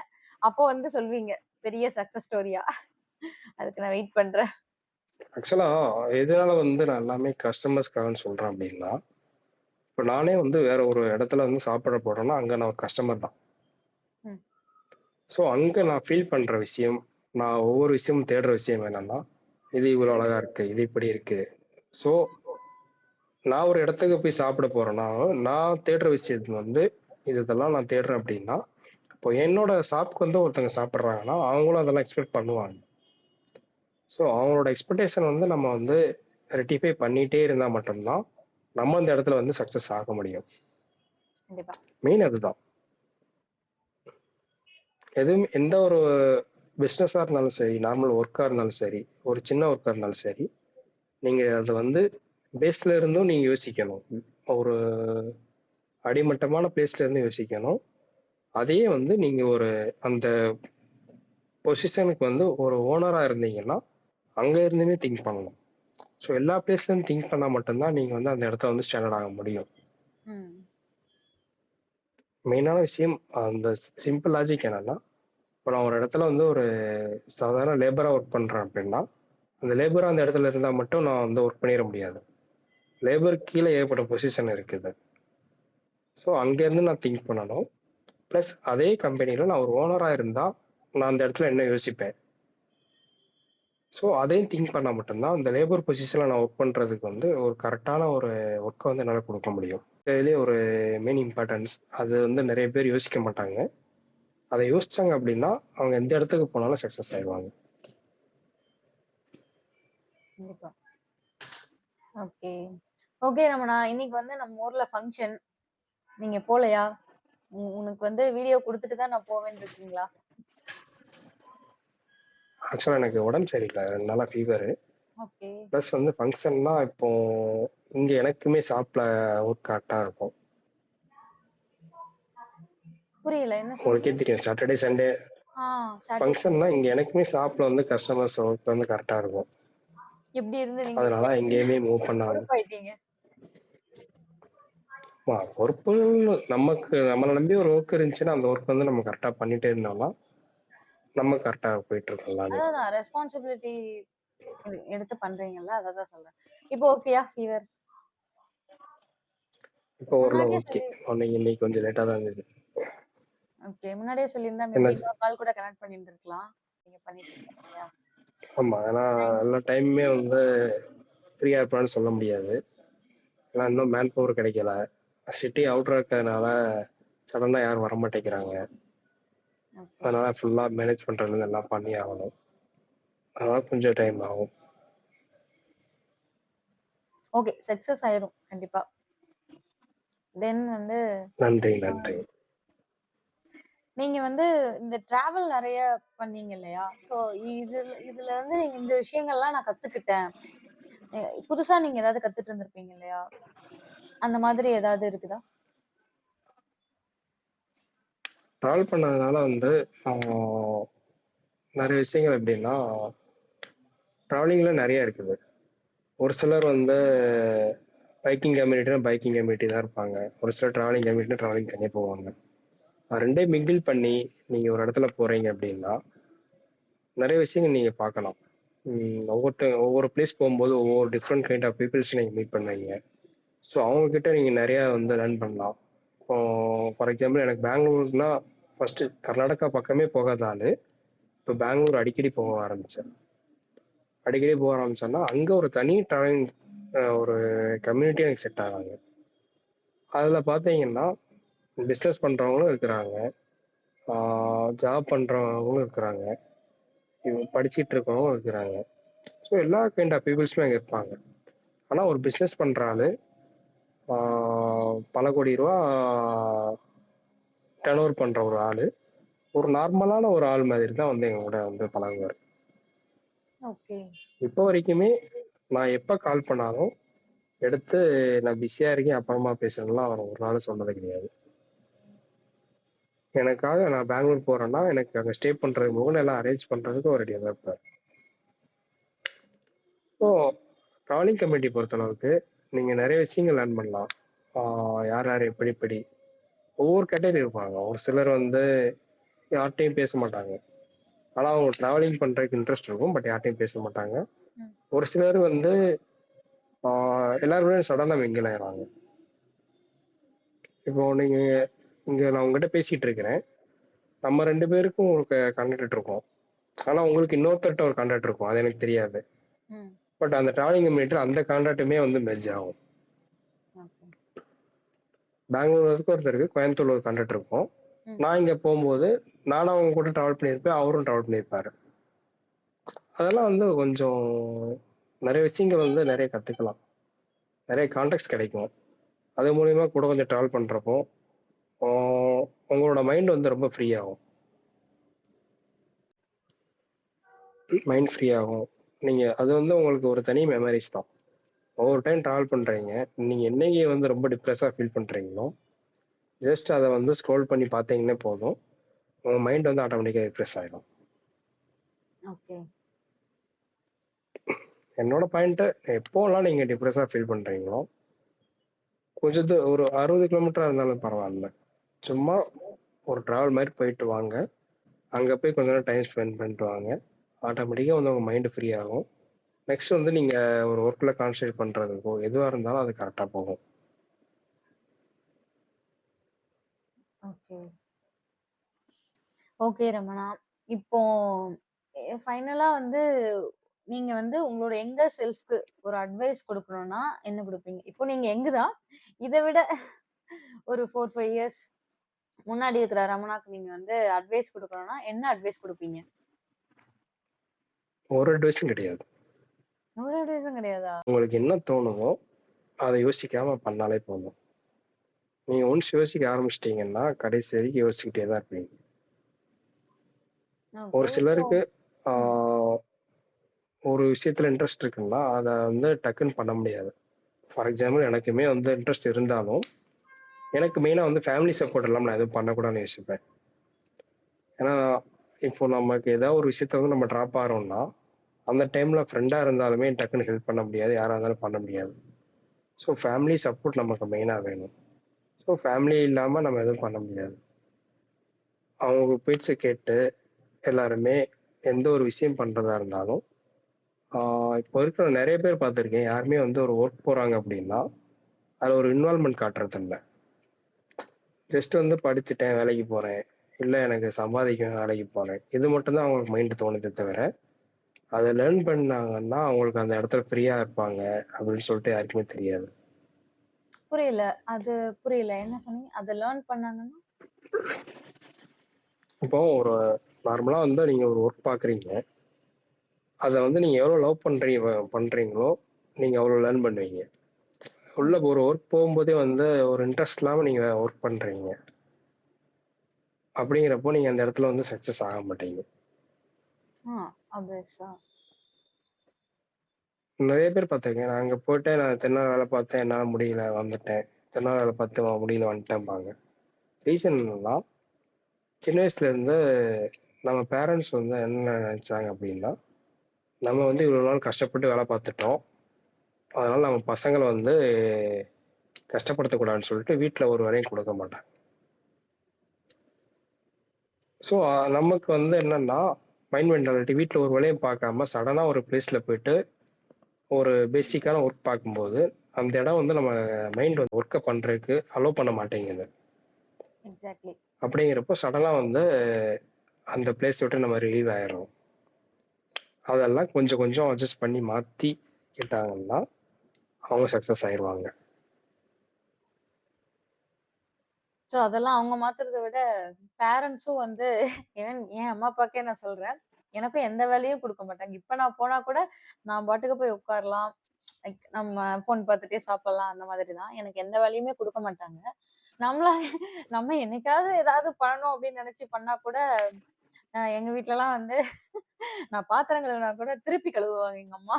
அப்போ வந்து சொல்வீங்க. பெரிய சக்சஸ் ஸ்டோரியா. அதுக்கு நான் வெயிட் பண்றேன். ஆக்சுவலா எதனால வந்து நான் எல்லாமே கஸ்டமர்ஸ்க்காகன்னு சொல்றேன் அப்படின்னா, இப்ப நானே வந்து வேற ஒரு இடத்துல வந்து சாப்பிட போறேன்னா, அங்க நான் ஒரு கஸ்டமர் தான். ம். ஸோ அங்க நான் ஃபீல் பண்ற விஷயம், நான் ஒவ்வொரு விஷயமும் தேடுற விஷயம் என்னன்னா, இது இவ்வளோ அழகா இருக்கு. இது இப்படி இருக்கு. ஸோ நான் ஒரு இடத்துக்கு போய் சாப்பிட போறேன்னா, நான் தேடுற விஷயத்து வந்து இதெல்லாம் நான் தேடுறேன் அப்படின்னா, இப்போ என்னோட ஷாப்க்கு வந்து ஒருத்தங்க சாப்பிடுறாங்கன்னா, அவங்களும் அதெல்லாம் எக்ஸ்பெக்ட் பண்ணுவாங்க. ஸோ அவங்களோட எக்ஸ்பெக்டேஷன் வந்து நம்ம வந்து ரெக்டிஃபை பண்ணிட்டே இருந்தா மட்டும் தான், நம்ம அந்த இடத்துல வந்து சக்சஸ் ஆக முடியும். கண்டிப்பா. மெயின் அதுதான். எதுவும் எந்த ஒரு பிசினஸா இருந்தாலும் சரி, நார்மல் ஒர்க்கா இருந்தாலும் சரி, ஒரு சின்ன ஒர்க்கா இருந்தாலும் சரி, நீங்க அத வந்து பேஸ்ல இருந்தும் நீங்க யோசிக்கணும். ஒரு அடிமட்டமான பிளேஸ்ல இருந்து யோசிக்கணும். அதையே வந்து நீங்க ஒரு அந்த பொசிஷனுக்கு வந்து ஒரு ஓனரா இருந்தீங்கன்னா, அங்க இருந்துமே திங்க் பண்ணணும். ஸோ எல்லா பிளேஸ்ல இருந்து திங்க் பண்ணா மட்டும் தான் நீங்க வந்து அந்த இடத்துல வந்து ஸ்டாண்டர்ட் ஆக முடியும். ம். மெயினான விஷயம் அந்த சிம்பிள் லாஜிக் என்னன்னா, இப்ப நான் ஒரு இடத்துல வந்து ஒரு சாதாரண லேபரா ஒர்க் பண்றேன் அப்படின்னா, அந்த லேபரா அந்த இடத்துல இருந்தா மட்டும் நான் வந்து ஒர்க் பண்ணிற முடியாது. லேபருக்கு கீழ ஏகப்பட்ட பொசிஷன் இருக்குது. ஸோ அங்கேருந்து நான் திங்க் பண்ணணும். பிளஸ் அதே கம்பெனில நான் ஒரு ஓனரா இருந்தா, நான் அந்த இடத்துல என்ன யோசிப்பேன்? ஸோ அதையும் திங்க் பண்ணா மட்டும் தான், அந்த லேபர் பொசிஷன்ல நான் ஒர்க் பண்றதுக்கு வந்து ஒரு கரெக்ட்டான ஒரு ஒர்க்க வந்து என்னால குடுக்க முடியும். இதுலயே ஒரு மெயின் இம்பார்ட்டன்ஸ். அது வந்து நெறைய பேர் யோசிக்க மாட்டாங்க. அத யோசிச்சாங்க அப்படின்னா, அவங்க எந்த இடத்துக்கு போனாலும் சக்சஸ் ஆயிருவாங்க. கண்டிப்பா. ஓகே. ஓகே ரமணா. இன்னைக்கு வந்து நம்ம ஊர்ல ஃபங்ஷன். நீங்க போலையா? உனக்கு வந்து வீடியோ குடுத்துட்டு தான் நான் போவேன்னு இருக்கீங்களா? ஆக்சுவலா எனக்கு உடம்பு சரியில்ல. 2 நாளா ஃபீவரு. ஓகே. பிளஸ் வந்து ஃபங்ஷன்னா இப்போ இங்க எனக்குமே ஷாப்ல ஒர்க் கரெக்ட்டா இருக்கும். புரியல. என்ன உங்களுக்கே சொன்னீங்க? தெரியும் சாட்டர்டே, சண்டே ஆ சாட்டர்டே, ஃபங்ஷன்னா சண்டே. இங்க எனக்குமே ஷாப்ல வந்து கஸ்டமர்ஸ் ஒர்க் வந்து கரெக்ட்டா இருக்கும். எப்படி இருந்து நீங்க அதனால இப்ப எங்கேயுமே மூவ் பண்ணாம பொறுப்பாயிட்டீங்க? பொறுப்புன்னு நமக்கு நம்மள நம்பி ஒரு ஒர்க் இருந்துச்சுன்னா, அந்த ஒர்க் வந்து நம்ம கரெக்ட்டா பண்ணிட்டே இருந்தோம்னா, நம்ம கரெக்ட்டா போயிட்டு இருக்கும் எல்லாமே. அதான் ரெஸ்பான்சிபிலிட்டி எடுத்து பண்றீங்கல்ல. அததான் சொல்றேன். இப்போ ஓகேயா ஃபீவர்? இப்போ ஓரளவு முன்னாடியே ஓகே. சொல்லி மார்னிங் இன்னைக்கு கொஞ்சம் லேட்டா தான் இருந்துச்சு. ஓகே. முன்னாடியே சொல்லியிருந்தா என்ன மேபி இன்னொரு கால் கூட கனெக்ட் பண்ணியிருந்திருக்கலாம். நீங்க பண்ணிட்டு இருக்கீங்க இல்லையா? ஆமா. ஏன்னா தேங்க்ஸ். எல்லா டைமுமே வந்து ஃப்ரீயா இருப்பேன்னு சொல்ல முடியாது. ஏன்னா இன்னும் மேன் பவர் கிடைக்கல. சிட்டி அவுட்டரா இருக்கிறதுனால சடனா யாரும் வரமாட்டேங்கிறாங்க. ஓகே. அதனால ஃபுல்லா மேனேஜ் பண்றதுலேருந்து எல்லாம் பண்ணி ஆகணும். அதனால கொஞ்சம் டைம் ஆகும். ஓகே. சக்சஸ் ஆயிரும் கண்டிப்பா. தென் வந்து நன்றி, ஆ நன்றி. நீங்க வந்து இந்த டிராவல் நெறைய பண்ணீங்க இல்லையா? சோ இதுல இதுல வந்து நீங்க இந்த விஷயங்கள்லாம் நான் கத்துக்கிட்டேன். எ புதுசா நீங்க ஏதாவது கத்துட்டு இருந்திருப்பீங்க இல்லையா? அந்த மாதிரி ஏதாவது இருக்குதா? ட்ராவல் பண்ணதுனால வந்து ஆ நெறைய விஷயங்கள் எப்படின்னா, ட்ராவலிங்ல நெறைய இருக்குது. ஒரு சிலர் வந்து பைக்கிங் கம்யூனிட்டினா பைக்கிங் கம்யூனிட்டி தான் இருப்பாங்க. ஒரு சிலர் டிராவலிங் கம்யூனிட்டினா டிராவலிங் தனியா போவாங்க. 2யும் மிங்கிள் பண்ணி நீங்க ஒரு இடத்துல போறீங்க அப்படின்னா, நெறைய விஷயங்கள் நீங்க பார்க்கலாம். ஒவ்வொரு பிளேஸ் போம்போது ஒவ்வொரு டிஃபரெண்ட் கைண்ட் ஆஃப் பீப்பிள்ஸ் நீங்க மீட் பண்ணுவீங்க. ஸோ அவங்க கிட்ட நீங்க நெறைய வந்து லேர்ன் பண்ணலாம். இப்போ ஃபார் எக்ஸாம்பிள் எனக்கு பெங்களூர்னா ஃபர்ஸ்ட்டு கர்நாடகா பக்கமே போகாத ஆளு, இப்ப பெங்களூர் அடிக்கடி போக ஆரம்பிச்சேன். அடிக்கடி போக ஆரம்பிச்சேன்னா, அங்க ஒரு தனி டிராவலிங் ஒரு கம்யூனிட்டி எனக்கு செட் ஆகாது. அதுல பார்த்தீங்கன்னா, பிசினஸ் பண்றவங்களும் இருக்கிறாங்க. ஆ ஜாப் பண்றவங்களும் இருக்கிறாங்க. படிச்சுட்டு இருக்கவங்களும் இருக்கிறாங்க. ஸோ எல்லா கைண்ட் ஆஃப் பீப்பிள்ஸுமே அங்க இருப்பாங்க. ஆனா ஒரு பிசினஸ் பண்ற ஆளு, ஆ பல கோடி ரூவா டர்ன் ஓவர் பண்ற ஒரு ஆளு, ஒரு நார்மலான ஒரு ஆள் மாதிரி தான் வந்து எங்க கூட வந்து பழகுவாரு. ஓகே. இப்போ வரைக்குமே நான் எப்ப கால் பண்ணாலும் எடுத்து நான் பிஸியா இருக்கேன், அப்புறமா பேசுறேன்லாம் அவர் ஒரு நாளும் சொன்னது கிடையாது. எனக்காக நான் பெங்களூர் போறேன்னா, எனக்கு அங்க ஸ்டே பண்றதுக்கு முன்னாடி எல்லாம் அரேஞ்ச் பண்றதுக்கு அவர் ரெடியா தான் இருப்பாரு. ஸோ ட்ராவலிங் கம்யூனிட்டி பொறுத்தளவுக்கு நீங்க நெறைய விஷயங்கள் லேர்ன் பண்ணலாம். ஆ யார் யார் எப்படி எப்படி ஒவ்வொரு கேட்டகரி இருப்பாங்க. ஒரு சிலர் வந்து யார்ட்டயும் பேச மாட்டாங்க. ஆனா அவங்க டிராவலிங் பண்றதுக்கு இன்ட்ரெஸ்ட் இருக்கும். பட் யார்ட்டயும் பேச மாட்டாங்க. ம். ஒரு சிலர் வந்து ஆ எல்லாருமே சடனா மிங்கில் ஆயிடுவாங்க. இப்போ நீங்க இங்க நான் உங்ககிட்ட பேசிட்டு இருக்கிறேன். நம்ம 2 பேருக்கும் ஒரு கான்டாக்ட் இருக்கும். ஆனா உங்களுக்கு இன்னொருத்தர்ட்ட ஒரு கான்டாக்ட் இருக்கும். அது எனக்கு தெரியாது. ம். பட் அந்த டிராவலிங் கம்யூனிட்டில அந்த கான்டாக்ட்டுமே வந்து மெர்ஜ் ஆகும். ஓகே. பெங்களூருக்கு ஒருத்தருக்கு கோயம்புத்தூர்ல ஒரு கான்டாக்ட் இருக்கும். ம். நான் இங்க போம்போது நானும் அவங்க கூட டிராவல் பண்ணியிருப்பேன். அவரும் டிராவல் பண்ணியிருப்பாரு. அதெல்லாம் வந்து கொஞ்சம் நெறைய விஷயங்கள் வந்து நெறைய கத்துக்கலாம். நெறைய கான்டெக்ட்ஸ் கிடைக்கும். அது மூலியமா கூட கொஞ்சம் டிராவல் பண்றப்போ, ஆ உங்களோட மைண்ட் வந்து ரொம்ப ஃப்ரீ ஆகும். மைண்ட் ஃப்ரீ ஆகும். நீங்க அது வந்து உங்களுக்கு ஒரு தனி மெமரீஸ் தான். ஒவ்வொரு டைம் டிராவல் பண்றீங்க. நீங்க என்னைக்கு வந்து ரொம்ப டிப்ரஸா ஃபீல் பண்றீங்களோ, ஜஸ்ட் அத வந்து ஸ்க்ரோல் பண்ணி பார்த்தீங்கன்னே போதும். உங்க மைண்ட் வந்து ஆட்டோமேட்டிக்கா ரிஃப்ரெஷ் ஆயிடும். ஓகே. என்னோட பாயிண்ட் எப்போலாம் நீங்க டிப்ரஸா ஃபீல் பண்றீங்களோ, கொஞ்சம் ஒரு 60 கிலோமீட்டரா இருந்தாலும் பரவால்ல. சும்மா ஒரு டிராவல் மாரி போயிட்டு வாங்க. அங்க போய் கொஞ்ச நேரம் டைம் ஸ்பெண்ட் பண்ணிட்டு வாங்க. ஆட்டோமேட்டிக்கா வந்து உங்க மைண்ட் ஃப்ரீ ஆகும். நெக்ஸ்ட் வந்து நீங்க ஒரு ஒர்க்ல கான்சன்ட்ரேட் பண்றதுக்கோ, எதுவா இருந்தாலும் அது கரெக்ட்டா போகும். ஓகே. ஓகே ரமணா. இப்போ ஃபைனலா வந்து நீங்க வந்து உங்களோட யங்கர் செல்ஃப்க்கு ஒரு அட்வைஸ் குடுக்கணும்னா என்ன குடுப்பீங்க? இப்போ நீங்க யங் தான். இத விட ஒரு 4, 5 இயர்ஸ் முன்னாடி இருக்கிற ரமணாக்கு நீங்க வந்து அட்வைஸ் குடுக்கணும்னா, என்ன அட்வைஸ் குடுப்பீங்க? ஒரு அட்வைஸும் கிடையாது. ஒரு அட்வைஸும் கிடையாதா? உங்களுக்கு என்ன தோணுதோ, அத யோசிக்காம பண்ணாலே போதும். நீங்க ஒன்ஸ் யோசிக்க ஆரம்பிச்சிட்டீங்கன்னா, கடைசி வரைக்கும் யோசிச்சுக்கிட்டே தான் இருப்பீங்க. ஓகே. ஒரு இப்போ சிலருக்கு ஆ ம். ஒரு விஷயத்துல இன்ட்ரெஸ்ட் இருக்குன்னா, அத வந்து டக்குன்னு பண்ண முடியாது. ஃபார் எக்ஸாம்பிள் எனக்குமே வந்து இன்ட்ரெஸ்ட் இருந்தாலும், எனக்கு மெயினா வந்து ஃபேமிலி சப்போர்ட் இல்லாம நான் எதுவும் பண்ணக்கூடாதுன்னு யோசிப்பேன். ஏன்னா, இப்போ நமக்கு ஏதாவது ஒரு விஷயத்த வந்து நம்ம ட்ராப் ஆறோம்னா, அந்த டைம்ல ஃப்ரெண்டா இருந்தாலுமே டக்குன்னு ஹெல்ப் பண்ண முடியாது. யாரா இருந்தாலும் பண்ண முடியாது. ஸோ ஃபேமிலி சப்போர்ட் நமக்கு மெயினா வேணும். ஸோ ஃபேமிலி இல்லாம நம்ம எதுவும் பண்ண முடியாது. அவங்க பேச்ச கேட்டு எல்லாருமே எந்த ஒரு விஷயம் பண்றதா இருந்தாலும், ஆ இப்போ இருக்கிற நெறைய பேர் பார்த்துருக்கேன். யாருமே வந்து ஒரு ஒர்க் போறாங்க அப்படின்னா, அதுல ஒரு இன்வால்வ்மென்ட் காட்டுறதில்ல. ஜஸ்ட் வந்து படிச்சுட்டேன், வேலைக்கு போறேன். இல்ல எனக்கு சம்பாதிக்கணும், வேலைக்கு போறேன். இது மட்டும் தான் அவங்களுக்கு மைண்ட் தோணுதே தவிர, அத லேர்ன் பண்ணாங்கன்னா, அவங்களுக்கு அந்த இடத்துல ஃப்ரீயா இருப்பாங்க அப்படின்னு சொல்லிட்டு யாருக்குமே தெரியாது. புரியல. அது புரியல. என்ன சொன்னீங்க? அத லேர்ன் பண்ணாங்கன்னா? இப்போ ஒரு நார்மலா வந்து நீங்க ஒரு ஒர்க் பார்க்குறீங்க. அத வந்து நீங்க எவ்வளோ லவ் பண்றீங்களோ, நீங்க அவ்வளோ லேர்ன் பண்ணுவீங்க. உள்ள ம். ஒரு ஒர்க் போகும்போதே வந்து ஒரு இன்ட்ரெஸ்ட் இல்லாம நீங்க ஒர்க் பண்றீங்க. அப்படிங்கிறப்போ நீங்க அந்த இடத்துல வந்து சக்சஸ் ஆக மாட்டீங்க. ஆ ஆப்வியஸா. நெறைய பேர் பார்த்துருக்கேன். நான் அங்க போயிட்டு நான் இத்தன நாள் வேலை பார்த்தேன். என்னால முடியல வந்துட்டேன். இத்தன நாள் வேலை பார்த்து முடியல வந்துட்டேன்பாங்க. ரீசன் என்னன்னா, சின்ன வயசுல இருந்து நம்ம பேரண்ட்ஸ் வந்து என்ன நெனைச்சாங்க அப்படின்னா, நம்ம வந்து இவ்வளோ நாள் கஷ்டப்பட்டு வேலை பார்த்துட்டோம். அதனால நம்ம பசங்கள வந்து கஷ்டப்படுத்தக்கூடாதுன்னு சொல்லிட்டு வீட்ல ஒரு வேலையும் குடுக்க மாட்டாங்க. ஸோ நமக்கு வந்து என்னன்னா, மைண்ட் மென்டாலிட்டி வீட்ல ஒரு வேலையும் பார்க்காம சடனா ஒரு பிளேஸ்ல போயிட்டு ஒரு பேசிக்கான ஒர்க் பார்க்கும்போது, அந்த இடம் வந்து நம்ம மைண்ட் வந்து ஒர்க்க பண்றதுக்கு அலோ பண்ண மாட்டேங்குது. எக்ஸாக்ட்லி. அப்படிங்கிறப்போ சடனா வந்து அந்த பிளேஸ் விட்டு நம்ம ரிலீவ் ஆயிர்றோம். அதெல்லாம் கொஞ்சம் கொஞ்சம் அட்ஜஸ்ட் பண்ணி மாத்திக்கிட்டாங்கன்னா, அவங்க சக்சஸ் ஆயிருவாங்க. ஸோ அதெல்லாம் அவங்க மாத்துறத விட, பேரண்ட்ஸும் வந்து என் அம்மா, அப்பாக்கே நான் சொல்றேன். எனக்கும் எந்த வேலையும் குடுக்க மாட்டாங்க. இப்ப நான் போனா கூட, நான் பாட்டுக்கு போய் உட்காரலாம். லைக் நம்ம ஃபோன் பார்த்துட்டே சாப்பிடலாம் அந்த மாதிரி தான். எனக்கு எந்த வேலையுமே குடுக்க மாட்டாங்க. நம்மளா நம்ம என்னைக்காவது ஏதாவது பண்ணணும் அப்படின்னு நெனச்சு பண்ணா கூட, எங்க வீட்லலாம் வந்து நான் பாத்திரம் கழுவினா கூட திருப்பி கழுவுவாங்க எங்க அம்மா.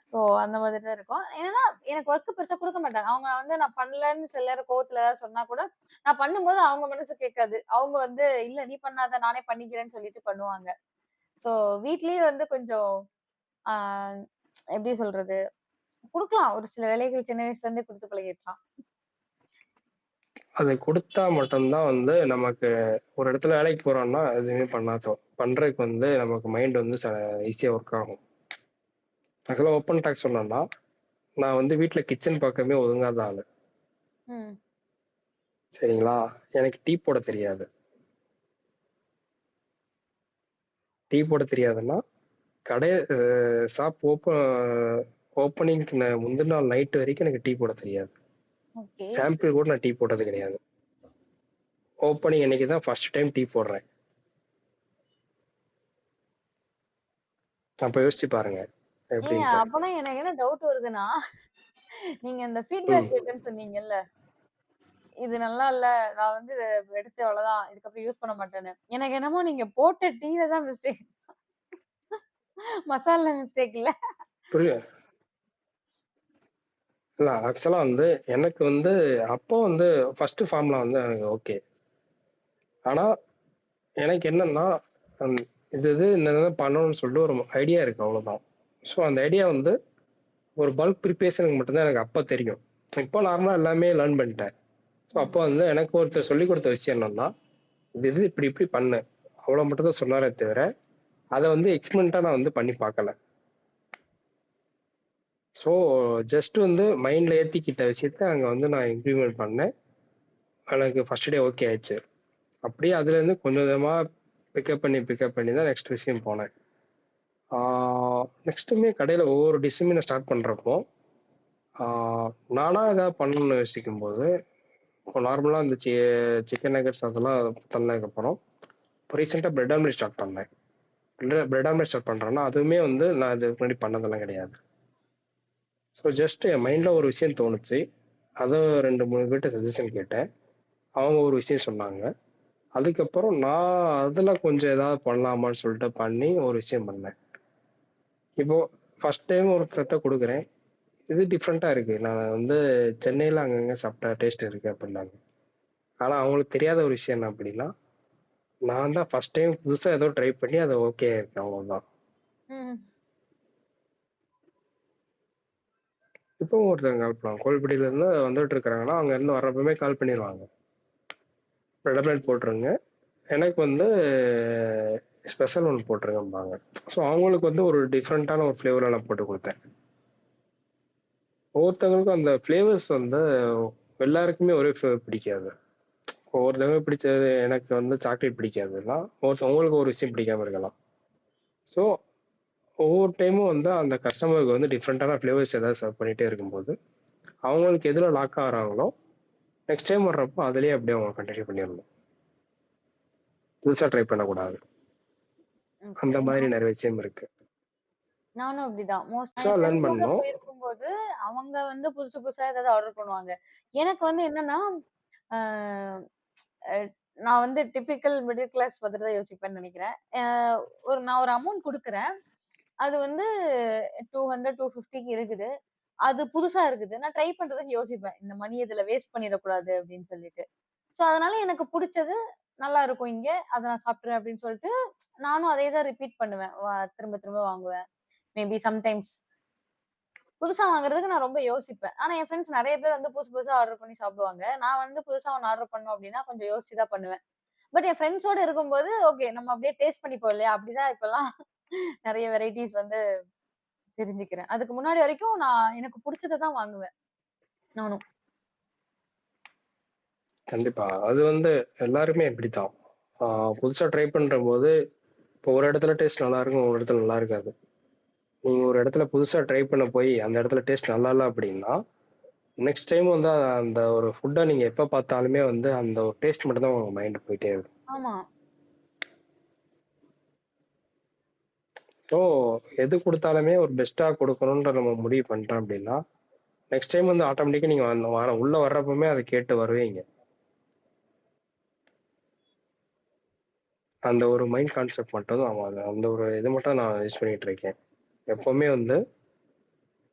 ஸோ அந்த மாதிரி தான் இருக்கும். ஏன்னா, எனக்கு ஒர்க் பெருசா குடுக்க மாட்டாங்க. அவங்க வந்து நான் பண்ணலன்னு சில நேரம் கோவத்துல ஏதாவது சொன்னா கூட, நான் பண்ணும்போது அவங்க மனசு கேட்காது. அவங்க வந்து, "இல்ல நீ பண்ணாத நானே பண்ணிக்கிறேன்னு" சொல்லிட்டு பண்ணுவாங்க. ஸோ வீட்லயும் வந்து கொஞ்சம் ஆ எப்படி சொல்றது? குடுக்கலாம். ஒரு சில வேலைகள் சின்ன வயசுல இருந்தே குடுத்து பழகியிருக்கலாம். அத குடுத்தா மட்டும் தான் வந்து நமக்கு ஒரு இடத்துல வேலைக்கு போறோம்னா, எதுவுமே பண்றதுக்கு வந்து நமக்கு மைண்ட் வந்து ஈஸியா ஒர்க் ஆகும். ஆக்சுவலா ஓப்பன் டாக் சொல்லணும்னா, நான் வந்து வீட்ல கிச்சன் பக்கமே ஒதுங்காத ஆளு. ம். சரிங்களா? எனக்கு டீ போட தெரியாது. டீ போட தெரியாதுன்னா, கடை அ ஷாப் ஓப்பனிங்க்கு முந்தின நாள் நைட் வரைக்கும் எனக்கு டீ போட தெரியாது. ஓகே. சாம்பிள் கூட நான் டீ போட்டது கிடையாது. ஓப்பனிங் அன்னைக்கு தான் ஃபர்ஸ்ட் டைம் டீ போடுறேன். அப்ப யோசிச்சு பாருங்க ஏங்க எப்படின்ட்டு. அப்பனா எனக்கு என்ன டவுட் வருதுன்னா, நீங்க இந்த ஃபீட்பேக் ம். கேட்டேன்னு சொன்னீங்கல்ல. இது நல்லா இல்ல. நான் வந்து இத எடுத்து அவ்வளோதான். இதுக்கப்புறம் யூஸ் பண்ண மாட்டேன்னு. எனக்கு என்னமோ நீங்க போட்ட டீல தான் மிஸ்டேக். மசால்ல மிஸ்டேக் இல்ல. புரிய இல்ல ஆக்சுவலா வந்து எனக்கு வந்து அப்போ வந்து ஃபர்ஸ்ட் ஃபார்முலா வந்து எனக்கு ஓகே. ஆனா எனக்கு என்னன்னா, ம் இது என்னென்ன பண்ணணும்னு சொல்லிட்டு ஒரு ஐடியா இருக்கு அவ்வளோதான். ஸோ அந்த ஐடியா வந்து ஒரு பல்க் ப்ரிப்பரேஷனுக்கு மட்டும் தான் எனக்கு அப்ப தெரியும். இப்போ நார்மலா எல்லாமே லேர்ன் பண்ணிட்டேன். ஸோ அப்போ ம். வந்து எனக்கு ஒருத்தர் சொல்லிக் குடுத்த விஷயம் என்னன்னா, இது இப்படி இப்படி பண்ணு. அவ்வளோ மட்டும் தான் சொன்னாரே தவிர, அத வந்து எக்ஸ்பெரிமென்ட்டா நான் வந்து பண்ணி பார்க்கல. ஸோ ஜஸ்ட் வந்து மைண்ட்ல ஏத்திக்கிட்ட விஷயத்த அங்க வந்து நான் இம்ப்ளிமெண்ட் பண்ணேன். எனக்கு ஃபர்ஸ்ட் டே ஓகே ஆயிடுச்சு. அப்படியே அதுலேருந்து கொஞ்சம் கொஞ்சமா பிக்கப் பண்ணி தான் நெக்ஸ்ட் விஷயம் போனேன். ஆ நெக்ஸ்ட்டுமே கடையில ஒவ்வொரு டிஷ்ஷுமே நான் ஸ்டார்ட் பண்றப்போ, ஆ நானா ஏதாவது பண்ணணும்னு யோசிக்கும்போது, இப்போ நார்மலா இந்த சிக்கன் நகெட்ஸ் அதெல்லாம் தந்ததுக்கப்புறம், இப்போ ரீசென்ட்டா பிரெட் ஆம்லெட் ஸ்டார்ட் பண்ணேன். பிரெட் ஆம்லெட் ஸ்டார்ட் பண்றேன்னா, அதுவுமே வந்து நான் இதுக்கு முன்னாடி பண்ணதெல்லாம் கிடையாது. ஸோ ஜஸ்ட் என் மைண்ட்ல ஒரு விஷயம் தோணுச்சு. அத 2, 3 பேர்ட்ட சஜஷன் கேட்டேன். அவங்க ஒரு விஷயம் சொன்னாங்க. அதுக்கப்புறம் நான் அதுல கொஞ்சம் ஏதாவது பண்ணலாமான்னு சொல்லிட்டு பண்ணி ஒரு விஷயம் பண்ணேன். இப்போ ஃபர்ஸ்ட் டைம் ஒருத்தர்ட்ட குடுக்குறேன். இது டிஃபரெண்ட்டா இருக்கு. நான் வந்து சென்னையில அங்கங்க சாப்பிட்ட டேஸ்ட் இருக்கு அப்படின்னாங்க. ஆனா அவங்களுக்கு தெரியாத ஒரு விஷயம் என்ன அப்படின்னா, நான் தான் ஃபர்ஸ்ட் டைம் புதுசா ஏதோ ட்ரை பண்ணி அது ஓகே ஆயிருக்கு அவ்வளவுதான். ம். இப்பவும் ஒருத்தவங்க கால் பண்ணுவாங்க. கோவில்பட்டியில இருந்து வந்துட்டு இருக்காங்கன்னா, அங்க இருந்து வர்றப்பவே கால் பண்ணிருவாங்க. ரெட் ஆம்லெட் போட்டுருங்க. எனக்கு வந்து ஸ்பெஷல் ஒண்ணு போட்டுருங்கம்பாங்க. ஸோ அவங்களுக்கு வந்து ஒரு டிஃபரெண்ட்டான ஒரு ஃப்ளேவர்ல நான் போட்டு குடுத்தேன். ஒவ்வொருத்தவங்களுக்கும் அந்த ஃப்ளேவர்ஸ் வந்து எல்லாருக்குமே ஒரே ஃப்ளேவர் பிடிக்காது. ஒவ்வொருத்தவங்களுக்கு பிடிச்சது எனக்கு வந்து சாக்லேட் பிடிக்காதுன்னா, ஒருத்தவங்களுக்கு ஒரு விஷயம் பிடிக்காம இருக்கலாம். ஸோ ஒவ்வொரு டைமும் வந்து அந்த கஸ்டமருக்கு வந்து டிஃபரெண்ட்டான ஃப்ளேவர்ஸ் ஏதாவது சர்வ் பண்ணிட்டே இருக்கும்போது, அவங்களுக்கு எதுல லாக் ஆகுறாங்களோ, நெக்ஸ்ட் டைம் வர்றப்போ அதிலேயே அப்படியே அவங்க கன்டின்யூ பண்ணிரணும். புதுசா ட்ரை பண்ணக்கூடாது. ஓகே. அந்த மாதிரி நெறைய விஷயம் இருக்கு. நானும் அப்படிதான். நான் புதுசா என் லேர்ன் ஃப்ரெண்ட்ஸோட பண்ணணும். போயிருக்கும்போது, அவங்க வந்து புதுசு புதுசா ஏதாவது ஆர்டர் பண்ணுவாங்க. எனக்கு வந்து என்னன்னா, அ அ நான் வந்து டிபிக்கல் மிடில் கிளாஸ் மாதிரி தான் யோசிப்பேன்னு நெனைக்கிறேன். நான் ஒரு அமௌண்ட் குடுக்குறேன். அது வந்து 200, 250க்கு இருக்குது. அது புதுசா இருக்குது. நான் ட்ரை பண்றதுக்கு யோசிப்பேன். இந்த மணி இதுல வேஸ்ட் பண்ணிறக்கூடாது அப்படின்னு சொல்லிட்டு. ஸோ அதனால எனக்கு புடிச்சது நல்லா இருக்கும் இங்க. அத நான் சாப்பிட்டுறேன் அப்படின்னு சொல்லிட்டு, நானும் அதே தான் ரிப்பீட் பண்ணுவேன். திரும்ப திரும்ப வாங்குவேன். Maybe sometimes. புதுசா வாங்குறதுக்கு நான் ரொம்ப யோசிப்பேன். ஆனா என் ஃப்ரெண்ட்ஸ் நெறைய பேர் வந்து புதுசு புதுசா ஆர்டர் பண்ணி சாப்பிடுவாங்க. நான் வந்து புதுசா ஒண்ணு ஆர்டர் பண்ணோம் அப்டின்னா, கொஞ்சம் யோசிச்சு தான் பண்ணுவேன். பட் என் ஃப்ரெண்ட்ஸோட இருக்கும்போது, ஓகே நம்ம அப்டியே டேஸ்ட் பண்ணிப்போம் இல்லையா? அப்டிதான் இப்பலாம் நெறைய வெரைட்டீஸ் வந்து தெரிஞ்சுக்கிறேன். அதுக்கு முன்னாடி வரைக்கும் நான் எனக்கு புடிச்சத தான் வாங்குவேன். நானும். கண்டிப்பா. அது வந்து எல்லாருமே இப்படித்தான். ஆ புதுசா ட்ரை பண்றம்போது, இப்போ ஒரு இடத்துல டேஸ்ட் நல்லாருக்கும், ஒரு இடத்துல நல்லா இருக்காது. நீங்க ஒரு இடத்துல புதுசா ட்ரை பண்ண போய், அந்த இடத்துல டேஸ்ட் நல்லா இல்ல அப்படின்னா, நெக்ஸ்ட் டைம் வந்து அந்த ஒரு ஃபுட்ட நீங்க எப்ப பார்த்தாலுமே வந்து அந்த ஒரு டேஸ்ட் மட்டும் தான் உங்க மைண்ட் போயிட்டே இருக்கும். ஆமா. ஸோ எது குடுத்தாலுமே ஒரு பெஸ்ட்டா குடுக்கணுன்ற நம்ம முடிவு பண்ணிட்டோம் அப்படின்னா, நெக்ஸ்ட் டைம் வந்து ஆட்டோமேட்டிக்கா நீங்க அந்த உள்ள வர்றப்பவுமே அத கேட்டு வருவீங்க. அந்த ஒரு மைண்ட் கான்செப்ட் மட்டும் தான் அந்த ஒரு இது மட்டும் நான் யூஸ் பண்ணிட்டு இருக்கேன். எப்பவுமே வந்து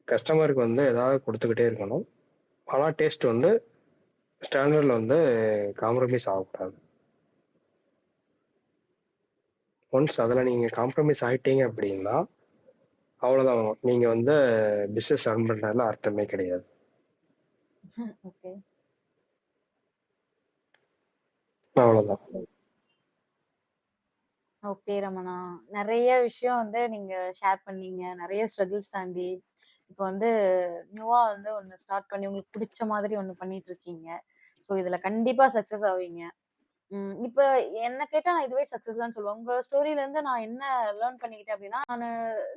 கஸ்டமருக்கு வந்து ஏதாவது குடுத்துக்கிட்டே இருக்கணும். ஆனா டேஸ்ட் வந்து ஸ்டாண்டர்ட்ல வந்து காம்ப்ரமைஸ் ஆகக்கூடாது. ஒன்ஸ் அதுல நீங்க காம்ப்ரமைஸ் ஆயிட்டீங்க அப்படின்னா, அவ்வளோதான். நீங்க வந்து பிசினஸ் ரன் பண்றதுல அர்த்தமே கிடையாது. ஓகே. அவ்வளோதான். ஓகே ரமணா. நெறைய விஷயம் வந்து நீங்க ஷேர் பண்ணீங்க. நெறைய ஸ்ட்ரகிள்ஸ் தாண்டி, இப்ப வந்து நியூவா வந்து ஒண்ணு ஸ்டார்ட் பண்ணி உங்களுக்கு புடிச்ச மாதிரி ஒண்ணு பண்ணிட்டு இருக்கீங்க. ஸோ இதுல கண்டிப்பா சக்சஸ் ஆவீங்க. இப்ப என்ன கேட்டா நான் இதுவே சக்சஸ் தான் சொல்லுவேன். உங்க ஸ்டோரில இருந்து நான் என்ன லேர்ன் பண்ணிக்கிட்டேன் அப்டின்னா, நானு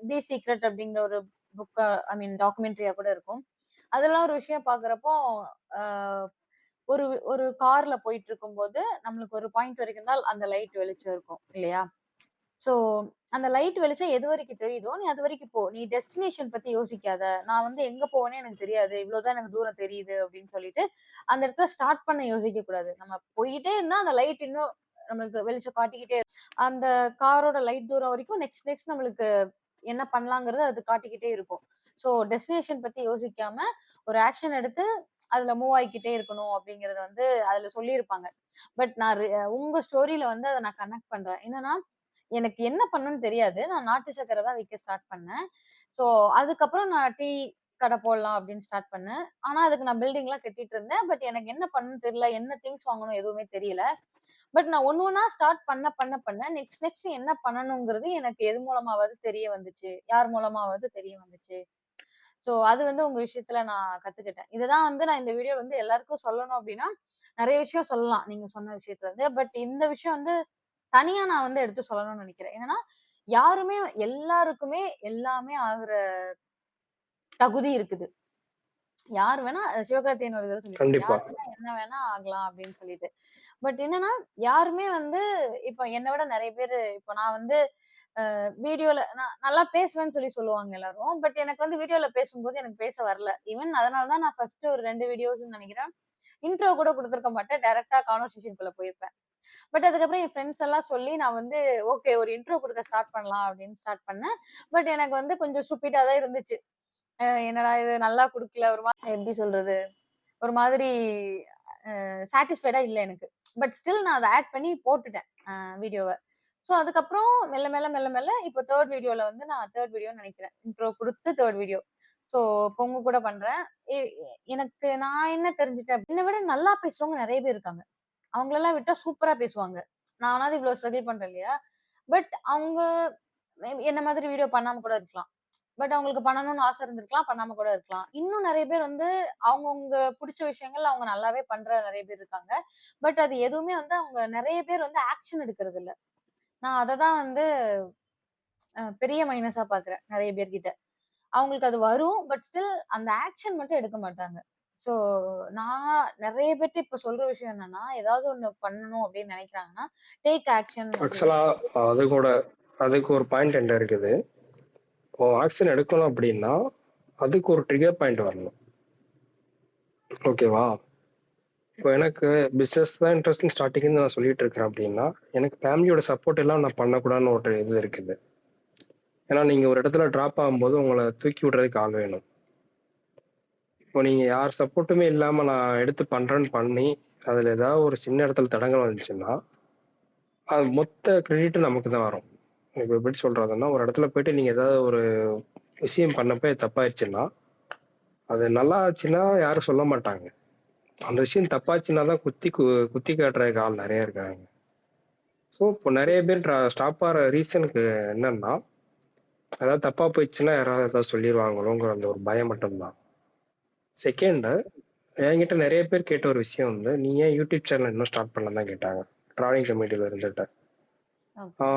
தி சீக்ரெட் அப்டிங்கிற ஒரு ஐ மீன் டாக்குமெண்ட்ரியா கூட இருக்கும். அதெல்லாம் ஒரு விஷயம் பார்க்குறப்போ, அ ஒரு ஒரு கார்ல போயிட்டுருக்கும்போது, நம்மளுக்கு ஒரு பாயிண்ட் வரைக்கும் தான் அந்த லைட் வெளிச்சம் இருக்கும் இல்லையா? ஸோ, அந்த லைட் வெளிச்சம் எதுவரைக்கும் தெரியுதோ, நீ அதுவரைக்கும் போ. நீ டெஸ்டினேஷன் பத்தி யோசிக்காத. நான் வந்து எங்க போவேன்னே எனக்கு தெரியாது. இவ்ளோ தான் எனக்கு தூரம் தெரியுது அப்படின்னு சொல்லிட்டு, அந்த இடத்துல ஸ்டார்ட் பண்ண யோசிக்கக் கூடாது. நம்ம போயிட்டே இருந்தா அந்த லைட் இன்னும் நம்மளுக்கு வெளிச்சம் காட்டிக்கிட்டே அந்த காரோட லைட் தூரம் வரைக்கும் நெக்ஸ்ட் நெக்ஸ்ட் நம்மளுக்கு என்ன பண்ணலாங்கிறது அது காட்டிக்கிட்டே இருக்கும். ஸோ, டெஸ்டினேஷன் பத்தி யோசிக்காம, ஒரு ஆக்ஷன் எடுத்து அதுல மூவ் ஆயிக்கிட்டே இருக்கணும் அப்படிங்கிறத வந்து அதுல சொல்லியிருப்பாங்க. பட் நான் உங்க ஸ்டோரியில வந்து அத நான் கனெக்ட் பண்றேன். என்னன்னா, எனக்கு என்ன பண்ணணும்னு தெரியாது. நான் நாட்டு சர்க்கரை தான் விக்க ஸ்டார்ட் பண்ணேன். ஸோ, அதுக்கப்புறம் நான் டீ கடை போடலாம் அப்படின்னு ஸ்டார்ட் பண்ணேன். ஆனா, அதுக்கு நான் பில்டிங்லாம் கட்டிட்டு இருந்தேன். பட் எனக்கு என்ன பண்ணணும்னு தெரியல. என்ன திங்ஸ் வாங்கணும் எதுவுமே தெரியல. பட் நான் ஒண்ணு ஒண்ணா ஸ்டார்ட் பண்ண நெக்ஸ்ட் நெக்ஸ்ட் என்ன பண்ணணுங்கிறது எனக்கு எது மூலமாவது தெரிய வந்துச்சு. யார் மூலமாவது தெரிய வந்துச்சு. ஸோ, அது வந்து உங்க விஷயத்துல நான் கத்துக்கிட்டேன். இதுதான் வந்து நான் இந்த வீடியோ வந்து எல்லாருக்கும் சொல்லணும் அப்டின்னா, நெறைய விஷயம் சொல்லலாம். நீங்க சொன்ன விஷயத்துல இருந்து. பட் இந்த விஷயம் வந்து தனியா நான் வந்து எடுத்து சொல்லணும்னு நெனைக்கிறேன். என்னன்னா, யாருமே எல்லாருக்குமே எல்லாமே ஆகுற தகுதி இருக்குது. யார் வேணா சிவகார்த்திகேயன் ஒரு தடவ சொல்லியிருப்பாரு. கண்டிப்பா. யார் வேணா என்ன வேணா ஆகலாம் அப்படின்னு சொல்லிட்டு. பட் என்னன்னா, யாருமே வந்து இப்ப என்ன விட நெறைய பேரு இப்ப நான் வந்து வீடியோல நான் நல்லா பேசுவேன்னு சொல்லுவாங்க எல்லாரும். பட் எனக்கு வந்து வீடியோல பேசும்போது எனக்கு பேச வரல. ஈவன் அதனால தான் நான் ஃபர்ஸ்ட் ஒரு 2 வீடியோஸ்ன்னு நெனைக்கிறேன். இன்ட்ரோ கூட குடுத்துருக்க மாட்டேன். டைரக்ட்டா கான்வர்சேஷன்குள்ள போயிருப்பேன். பட் அதுக்கப்புறம் என் ஃப்ரெண்ட்ஸ் எல்லாம் சொல்லி நான் வந்து ஓகே ஒரு இன்ட்ரோ குடுக்க ஸ்டார்ட் பண்ணலாம் அப்படின்னு ஸ்டார்ட் பண்ணேன். பட் எனக்கு வந்து கொஞ்சம் ஸ்டூபிட்டா தான் இருந்துச்சு. என்னடா இது நல்லா குடுக்கல. ஒரு மாதிரி எப்படி சொல்றது? ஒரு மாதிரி சாட்டிஸ்ஃபைடா இல்ல எனக்கு. பட் ஸ்டில் நான் அத ஆட் பண்ணி போட்டுட்டேன் வீடியோவ. ஸோ அதுக்கப்புறம் மெல்ல, மெல்ல, மெல்ல, மெல்ல இப்போ 3 வீடியோல வந்து நான் 3 வீடியோன்னு நெனைக்கிறேன். இன்ட்ரோ குடுத்து 3 வீடியோ. ஸோ இப்போ உங்க கூட பண்றேன். எ எ எனக்கு நான் என்ன தெரிஞ்சுட்டேன், என்ன விட நல்லா பேசுறவங்க நெறைய பேர் இருக்காங்க. அவங்களலாம் விட்டா சூப்பரா பேசுவாங்க. நானாவது இவ்ளோ ஸ்ட்ரகிள் பண்றேன் இல்லையா? பட் அவங்க என்ன மாதிரி வீடியோ பண்ணாம கூட இருக்கலாம். பட் அவங்களுக்கு பண்ணணும்னு ஆசை இருந்திருக்கலாம். பண்ணாம கூட இருக்கலாம். இன்னும் நெறைய பேர் வந்து அவங்கவங்க புடிச்ச விஷயங்கள் அவங்க நல்லாவே பண்ற நெறைய பேர் இருக்காங்க. பட் அது எதுவுமே வந்து அவங்க நெறைய பேர் வந்து ஆக்ஷன் எடுக்கிறது இல்ல. நான் அத தான் வந்து பெரிய மைனஸா பார்க்குறேன் நெறைய பேர்கிட்ட. அவங்களுக்கு அது வரும். பட் ஸ்டில் அந்த ஆக்ஷன் மட்டும் எடுக்க மாட்டாங்க. ஸோ நான் நெறைய பேர்ட்ட இப்ப சொல்ற விஷயம் என்னன்னா, ஏதாவது ஒண்ணு பண்ணணும் அப்படின்னு நெனைக்கிறாங்கன்னா, டேக் ஆக்ஷன் அப்படின்னு. ஆக்சுவலா அது கூட அதுக்கு ஒரு பாயிண்ட் என்ட்ட இருக்குது. இப்போ ஆக்ஷன் எடுக்கணும் அப்படின்னா, அதுக்கு ஒரு ட்ரிகர் பாயிண்ட் வரணும். ஓகேவா? இப்போ எனக்கு பிசினஸ் தான் இன்ட்ரெஸ்ட்ன்னு ஸ்டார்ட்டிங்லேருந்து நான் சொல்லிட்டு இருக்கிறேன் அப்படின்னா, எனக்கு ஃபேமிலியோட சப்போர்ட் எல்லாம் நான் பண்ணக்கூடாதுன்னு ஒரு இது இருக்குது. ஏன்னா நீங்க ஒரு இடத்துல ட்ராப் ஆகும்போது உங்கள தூக்கி விடுறதுக்கு ஆள் வேணும். இப்போ நீங்க யார் சப்போர்ட்டுமே இல்லாம நான் எடுத்து பண்றேன்னு பண்ணி, அதுல ஏதாவது ஒரு சின்ன இடத்துல தடங்கல் வந்துச்சுன்னா, அது மொத்த கிரெடிட்டும் நமக்கு தான் வரும். இப்ப எப்படி சொல்றதுன்னா, ஒரு இடத்துல போயிட்டு நீங்க ஏதாவது ஒரு விஷயம் பண்ணப்ப தப்பாயிருச்சுன்னா, அது நல்லா ஆச்சுன்னா யாரும் சொல்ல மாட்டாங்க. அந்த விஷயம் தப்பாச்சுன்னா தான் குத்தி காட்டுறதுக்கு ஆள் நெறைய இருக்காங்க. ஸோ, இப்போ நெறைய பேர் ஸ்டாப் ஆற ரீசனுக்கு என்னன்னா, அதாவது தப்பா போயிடுச்சுன்னா யாராவது ஏதாவது சொல்லிருவாங்களோங்கிற அந்த ஒரு பயம் மட்டும் தான். செகண்டு, என்கிட்ட நெறைய பேர் கேட்ட ஒரு விஷயம் வந்து, "நீ ஏன் யூடியூப் சேனல் இன்னும் ஸ்டார்ட் பண்ணலன்னு?" தான் கேட்டாங்க. டிராவிங் கம்யூனிட்டில இருந்துட்டு. ஆ ஓகே.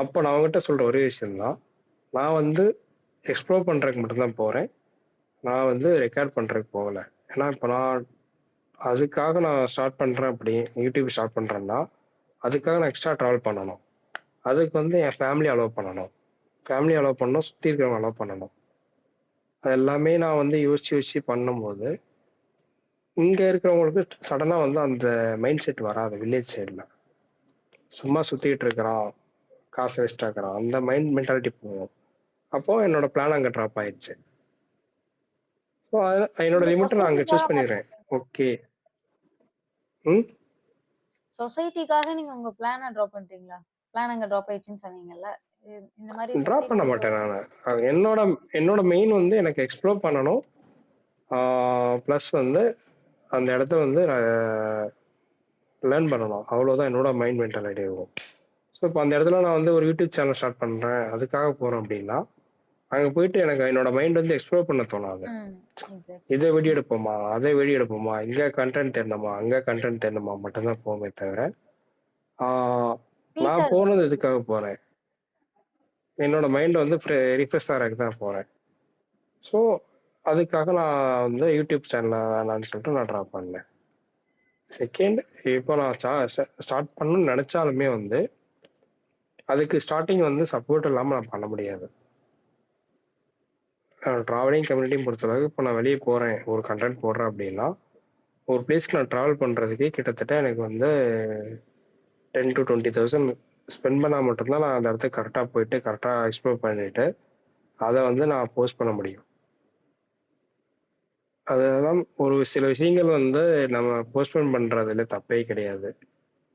அப்ப நான் அவங்ககிட்ட சொல்ற ஒரே விஷயம் தான். நான் வந்து எக்ஸ்ப்ளோர் பண்றதுக்கு மட்டும் தான் போறேன். நான் வந்து ரெக்கார்ட் பண்றதுக்கு போகல. ஏன்னா, இப்ப நான் அதுக்காக நான் ஸ்டார்ட் பண்றேன் யூடியூப் ஸ்டார்ட் பண்றேன்னா, அதுக்காக நான் எக்ஸ்ட்ரா ட்ராவல் பண்ணணும். அதுக்கு வந்து என் ஃபேமிலி அலோவ் பண்ணணும். ஃபேமிலி அலோவ் பண்ணணும், சுத்தி இருக்கிறவங்க அலோவ் பண்ணணும். அது எல்லாமே நான் வந்து யோசிச்சு யோசிச்சு பண்ணும்போது, இங்க இருக்கிறவங்களுக்கு சடனா வந்து அந்த மைண்ட் செட் வராது வில்லேஜ் சைடுல. சும்மா சுத்திட்டு இருக்கிறான், காசு வேஸ்ட் ஆக்குறான். அந்த மென்டாலிட்டி போகும். அப்போ என்னோட பிளான் அங்க ட்ராப் ஆயிடுச்சு. ஸோ என்னோட நீங்க லிமிட்ட நான் அங்க சொசைட்டிக்காக சூஸ் பண்ணிடுறேன். ஓகே. ம். சொசைட்டிக்காக நீங்க உங்க பிளான ட்ராப் பண்ணிட்டீங்களா? பிளான் அங்க ட்ராப் ஆயிடுச்சுன்னு சொன்னீங்கல்ல. இந்த மாரி டிராப் பண்ண சொசைட்டிக்காக மாட்டேன் நானு. என்னோட என்னோட மெயின் வந்து எனக்கு எக்ஸ்ப்ளோர் பண்ணணும். ப்ளஸ் வந்து அந்த இடத்த வந்து லேர்ன் பண்ணணும். அவ்வளோதான் என்னோட மைண்ட் மென்டாலிட்டி இருக்கும். ஸோ இப்போ அந்த இடத்துல நான் வந்து ஒரு யூடியூப் சேனல் ஸ்டார்ட் பண்றேன். அதுக்காக போறேன் அப்படின்னா, அங்க போயிட்டு எனக்கு என்னோட மைண்ட் வந்து எக்ஸ்ப்ளோர் பண்ண தோணாது. ம். எக்ஸாக்ட்லி. இதை வீடியோ எடுப்போமா, அதை வீடியோ எடுப்போமா, இங்க கண்டென்ட் தேடணுமா, அங்க கண்டென்ட் தேடணுமா மட்டும்தான் போமே தவிர, ஆஹ் பீஸா நான் இருக்கணும். போனது எதுக்காக போறேன்? என்னோட மைண்ட் வந்து ரிஃப்ரெஷ் ஆகிறதுக்கு தான் போறேன். ஸோ அதுக்காக நான் வந்து யூடியூப் சேனலை வேணான்னு சொல்லிட்டு நான் ட்ராப் பண்ணேன். செகண்ட், இப்போ நான் ஸ்டார்ட் பண்ணணும்னு நினைச்சாலுமே வந்து அதுக்கு ஸ்டார்டிங் வந்து சப்போர்ட் இல்லாமல் நான் பண்ண முடியாது. ட்ராவலிங் கம்யூனிட்டியும் பொறுத்தளவுக்கு இப்போ நான் வெளியே போகிறேன், ஒரு கண்டென்ட் போடுறேன் அப்படின்னா, ஒரு பிளேஸ்க்கு நான் ட்ராவல் பண்ணுறதுக்கு கிட்டத்தட்ட எனக்கு வந்து 10,000 to 20,000 ஸ்பெண்ட் பண்ணால் மட்டும்தான் நான் அந்த இடத்துக்கு கரெக்டாக போயிட்டு கரெக்டாக எக்ஸ்ப்ளோர் பண்ணிட்டு அதை வந்து நான் போஸ்ட் பண்ண முடியும். அதெல்லாம் ஒரு சில விஷயங்கள் வந்து நம்ம போஸ்ட்போன் பண்றதுல தப்பே கிடையாது.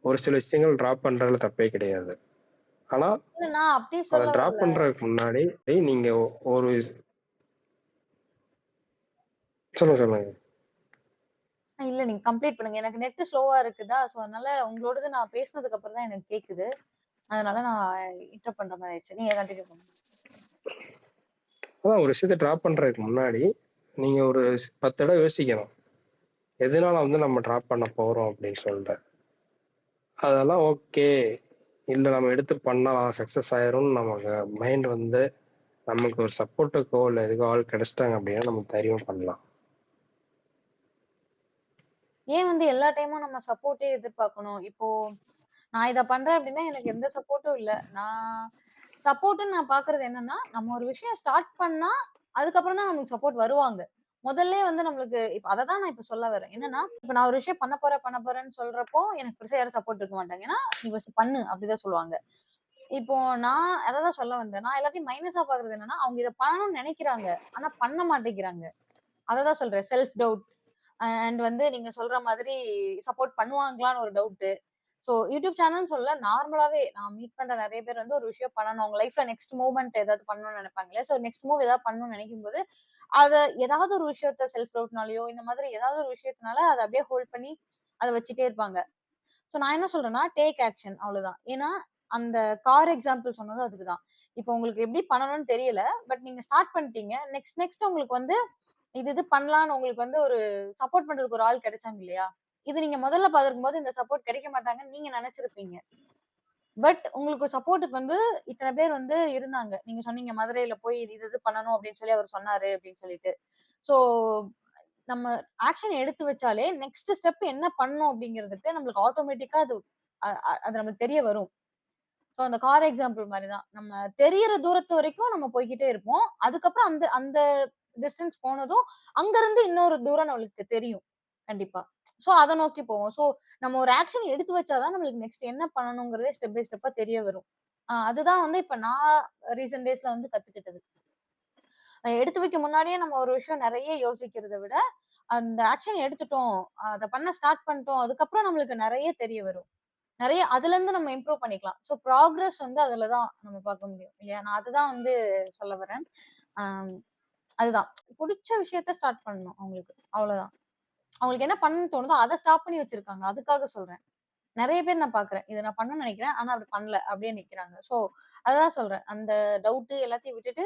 ஒரு சில விஷயங்கள் டிராப் பண்றதுல தப்பே கிடையாது. ஆனா இல்ல நான் அப்படி அத சொல்ல டிராப் வரல. பண்றதுக்கு முன்னாடி நீங்க ஒரு சொல்லுங்க சொல்லுங்க. இல்ல நீங்க கம்ப்ளீட் பண்ணுங்க. எனக்கு நெட் ஸ்லோவா இருக்குதா, சோ அதனால உங்களோடது நான் பேசினதுக்கு அப்புறம் தான் எனக்கு கேக்குது. அதனால நான் இன்டரப்ட் பண்ற மாரி ஆயிடுச்சு. நீங்க கன்டின்யூ பண்ணுங்க. அதான் ஒரு விஷயத்த டிராப் பண்றதுக்கு முன்னாடி நீங்க ஒரு 10 தடவை யோசிக்கணும். எதனால வந்து நம்ம டிராப் பண்ண போறோம் அப்படின்னு சொல்லிட்டு. அதெல்லாம் ஓகே. இல்ல நம்ம எடுத்து பண்ணலாம் சக்சஸ் ஆயிரும்னு நமக்கு மைண்ட் வந்து நமக்கு ஒரு சப்போர்ட்டுக்கோ இல்ல எதுக்கோ ஆள் கிடைச்சிட்டாங்க அப்படின்னா நம்ம தைரியமா பண்ணலாம். ஏன் வந்து எல்லா டைமும் நம்ம சப்போர்ட்டே எதிர்பார்க்கணும்? இப்போ நான் இத பண்றேன் அப்டின்னா, எனக்கு எந்த சப்போர்ட்டும் இல்ல. சப்போர்ட்ன்னு நான் பார்க்குறது என்னன்னா, நம்ம ஒரு விஷயம் ஸ்டார்ட் பண்ணா, அதுக்கப்புறம் தான் நமக்கு சப்போர்ட் வருவாங்க. முதல்லயே வந்து நம்மளுக்கு இப்ப அததான் நான் இப்ப சொல்ல வரேன். என்னன்னா, இப்ப நான் ஒரு விஷயம் பண்ண போறேன்னு சொல்றப்போ, எனக்கு பெருசா யாரும் சப்போர்ட் இருக்க மாட்டாங்க. ஏன்னா, "நீ ஃபர்ஸ்ட் பண்ணு" அப்டிதான் சொல்லுவாங்க. இப்போ நான் அததான் சொல்ல வந்தேன். நான் எல்லாத்தையும் மைனஸா பார்க்குறது என்னன்னா, அவங்க இத பண்ணணும்னு நெனைக்கிறாங்க. ஆனா பண்ண மாட்டேங்கிறாங்க. அததான் சொல்றேன். Self doubt. அண்ட் வந்து நீங்க சொல்ற மாதிரி சப்போர்ட் பண்ணுவாங்களான்னு ஒரு டவுட்டு. ஸோ யூடியூப் சேனல்னு சொல்லல. நார்மலாவே நான் மீட் பண்ற நெறைய பேர் வந்து ஒரு விஷயம் பண்ணணும். அவங்க லைஃப்ல நெக்ஸ்ட் மூவ்மெண்ட் ஏதாவது பண்ணணும்னு நெனைப்பாங்க இல்லையா? ஸோ நெக்ஸ்ட் மூவ் ஏதாவது பண்ணணும்னு நெனைக்கும்போது, அத ஏதாவது ஒரு விஷயத்த செல்ஃப் டவுட்னாலயோ, இந்த மாதிரி ஏதாவது ஒரு விஷயத்தினால அத அப்படியே ஹோல்ட் பண்ணி அத வச்சுட்டே இருப்பாங்க. ஸோ நான் என்ன சொல்றேன்னா, டேக் ஆக்ஷன் அவ்வளோதான். ஏன்னா, அந்த கார் எக்ஸாம்பிள் சொன்னதும் அதுக்கு தான். இப்போ உங்களுக்கு எப்படி பண்ணணும்னு தெரியல. பட் நீங்க ஸ்டார்ட் பண்ணிட்டீங்க. நெக்ஸ்ட் உங்களுக்கு வந்து இது பண்ணலான்னு உங்களுக்கு வந்து ஒரு சப்போர்ட் பண்றதுக்கு ஒரு ஆள் கிடைச்சாங்க இல்லையா? இது நீங்க முதல்ல பார்த்திருக்கும்போது இந்த சப்போர்ட் கிடைக்க மாட்டாங்கன்னு நீங்க நெனச்சிருப்பீங்க. பட் உங்களுக்கு சப்போர்ட்க்கு வந்து இத்தன பேர் வந்து இருந்தாங்க. நீங்க சொன்னீங்க மதுரையில போய் இது பண்ணணும் அப்படின்னு சொல்லி அவரு சொன்னாரு அப்படின்னு சொல்லிட்டு. ஸோ நம்ம ஆக்ஷன் எடுத்து வச்சாலே நெக்ஸ்ட் ஸ்டெப் என்ன பண்ணணும் அப்படிங்கிறதுக்கு நம்மளுக்கு ஆட்டோமேட்டிக்கா அது நம்மளுக்கு தெரிய வரும். ஸோ அந்த கார் எக்ஸாம்பிள் மாரி தான். நம்ம தெரியிற தூரத்து வரைக்கும் நம்ம போய்க்கிட்டே இருப்போம். அதுக்கப்புறம் அந்த அந்த டிஸ்டன்ஸ் போனதும், அங்கருந்து இன்னொரு தூரம் நம்மளுக்கு தெரியும். கண்டிப்பா. ஸோ அத நோக்கி போவோம். ஸோ நம்ம ஒரு ஆக்ஷன் எடுத்து வச்சா தான் நம்மளுக்கு நெக்ஸ்ட் என்ன பண்ணணுங்கிறதே ஸ்டெப் பை ஸ்டெப்பா தெரிய வரும். அதுதான் வந்து இப்ப நான் ரீசென்ட் டேஸ்ல வந்து கத்துக்கிட்டது. எடுத்து வைக்க முன்னாடியே நம்ம ஒரு விஷயம் நெறைய யோசிக்கிறத விட, அந்த ஆக்ஷன் எடுத்துட்டோம். அத பண்ண ஸ்டார்ட் பண்ணிட்டோம். அதுக்கப்புறம் நம்மளுக்கு நெறைய தெரிய வரும். நெறைய அதுலருந்து நம்ம இம்ப்ரூவ் பண்ணிக்கலாம். ஸோ ப்ராக்ரஸ் வந்து அதுல தான் நம்ம பார்க்க முடியும். இல்லையா? நான் அதுதான் வந்து சொல்ல வரேன். அ அதுதான். புடிச்ச விஷயத்த ஸ்டார்ட் பண்ணணும் அவங்களுக்கு. அவ்வளோதான். அவங்களுக்கு என்ன பண்ணணும்னு தோணுதோ அத ஸ்டாப் பண்ணி வச்சிருக்காங்க. அதுக்காக சொல்றேன். நெறைய பேர் நான் பார்க்குறேன். இத நான் பண்ணணும்னு நெனைக்கிறேன். ஆனா அப்படி பண்ணல. அப்படியே நிக்கிறாங்க. ஸோ அததான் சொல்றேன். அந்த டவுட் எல்லாத்தையும் விட்டுட்டு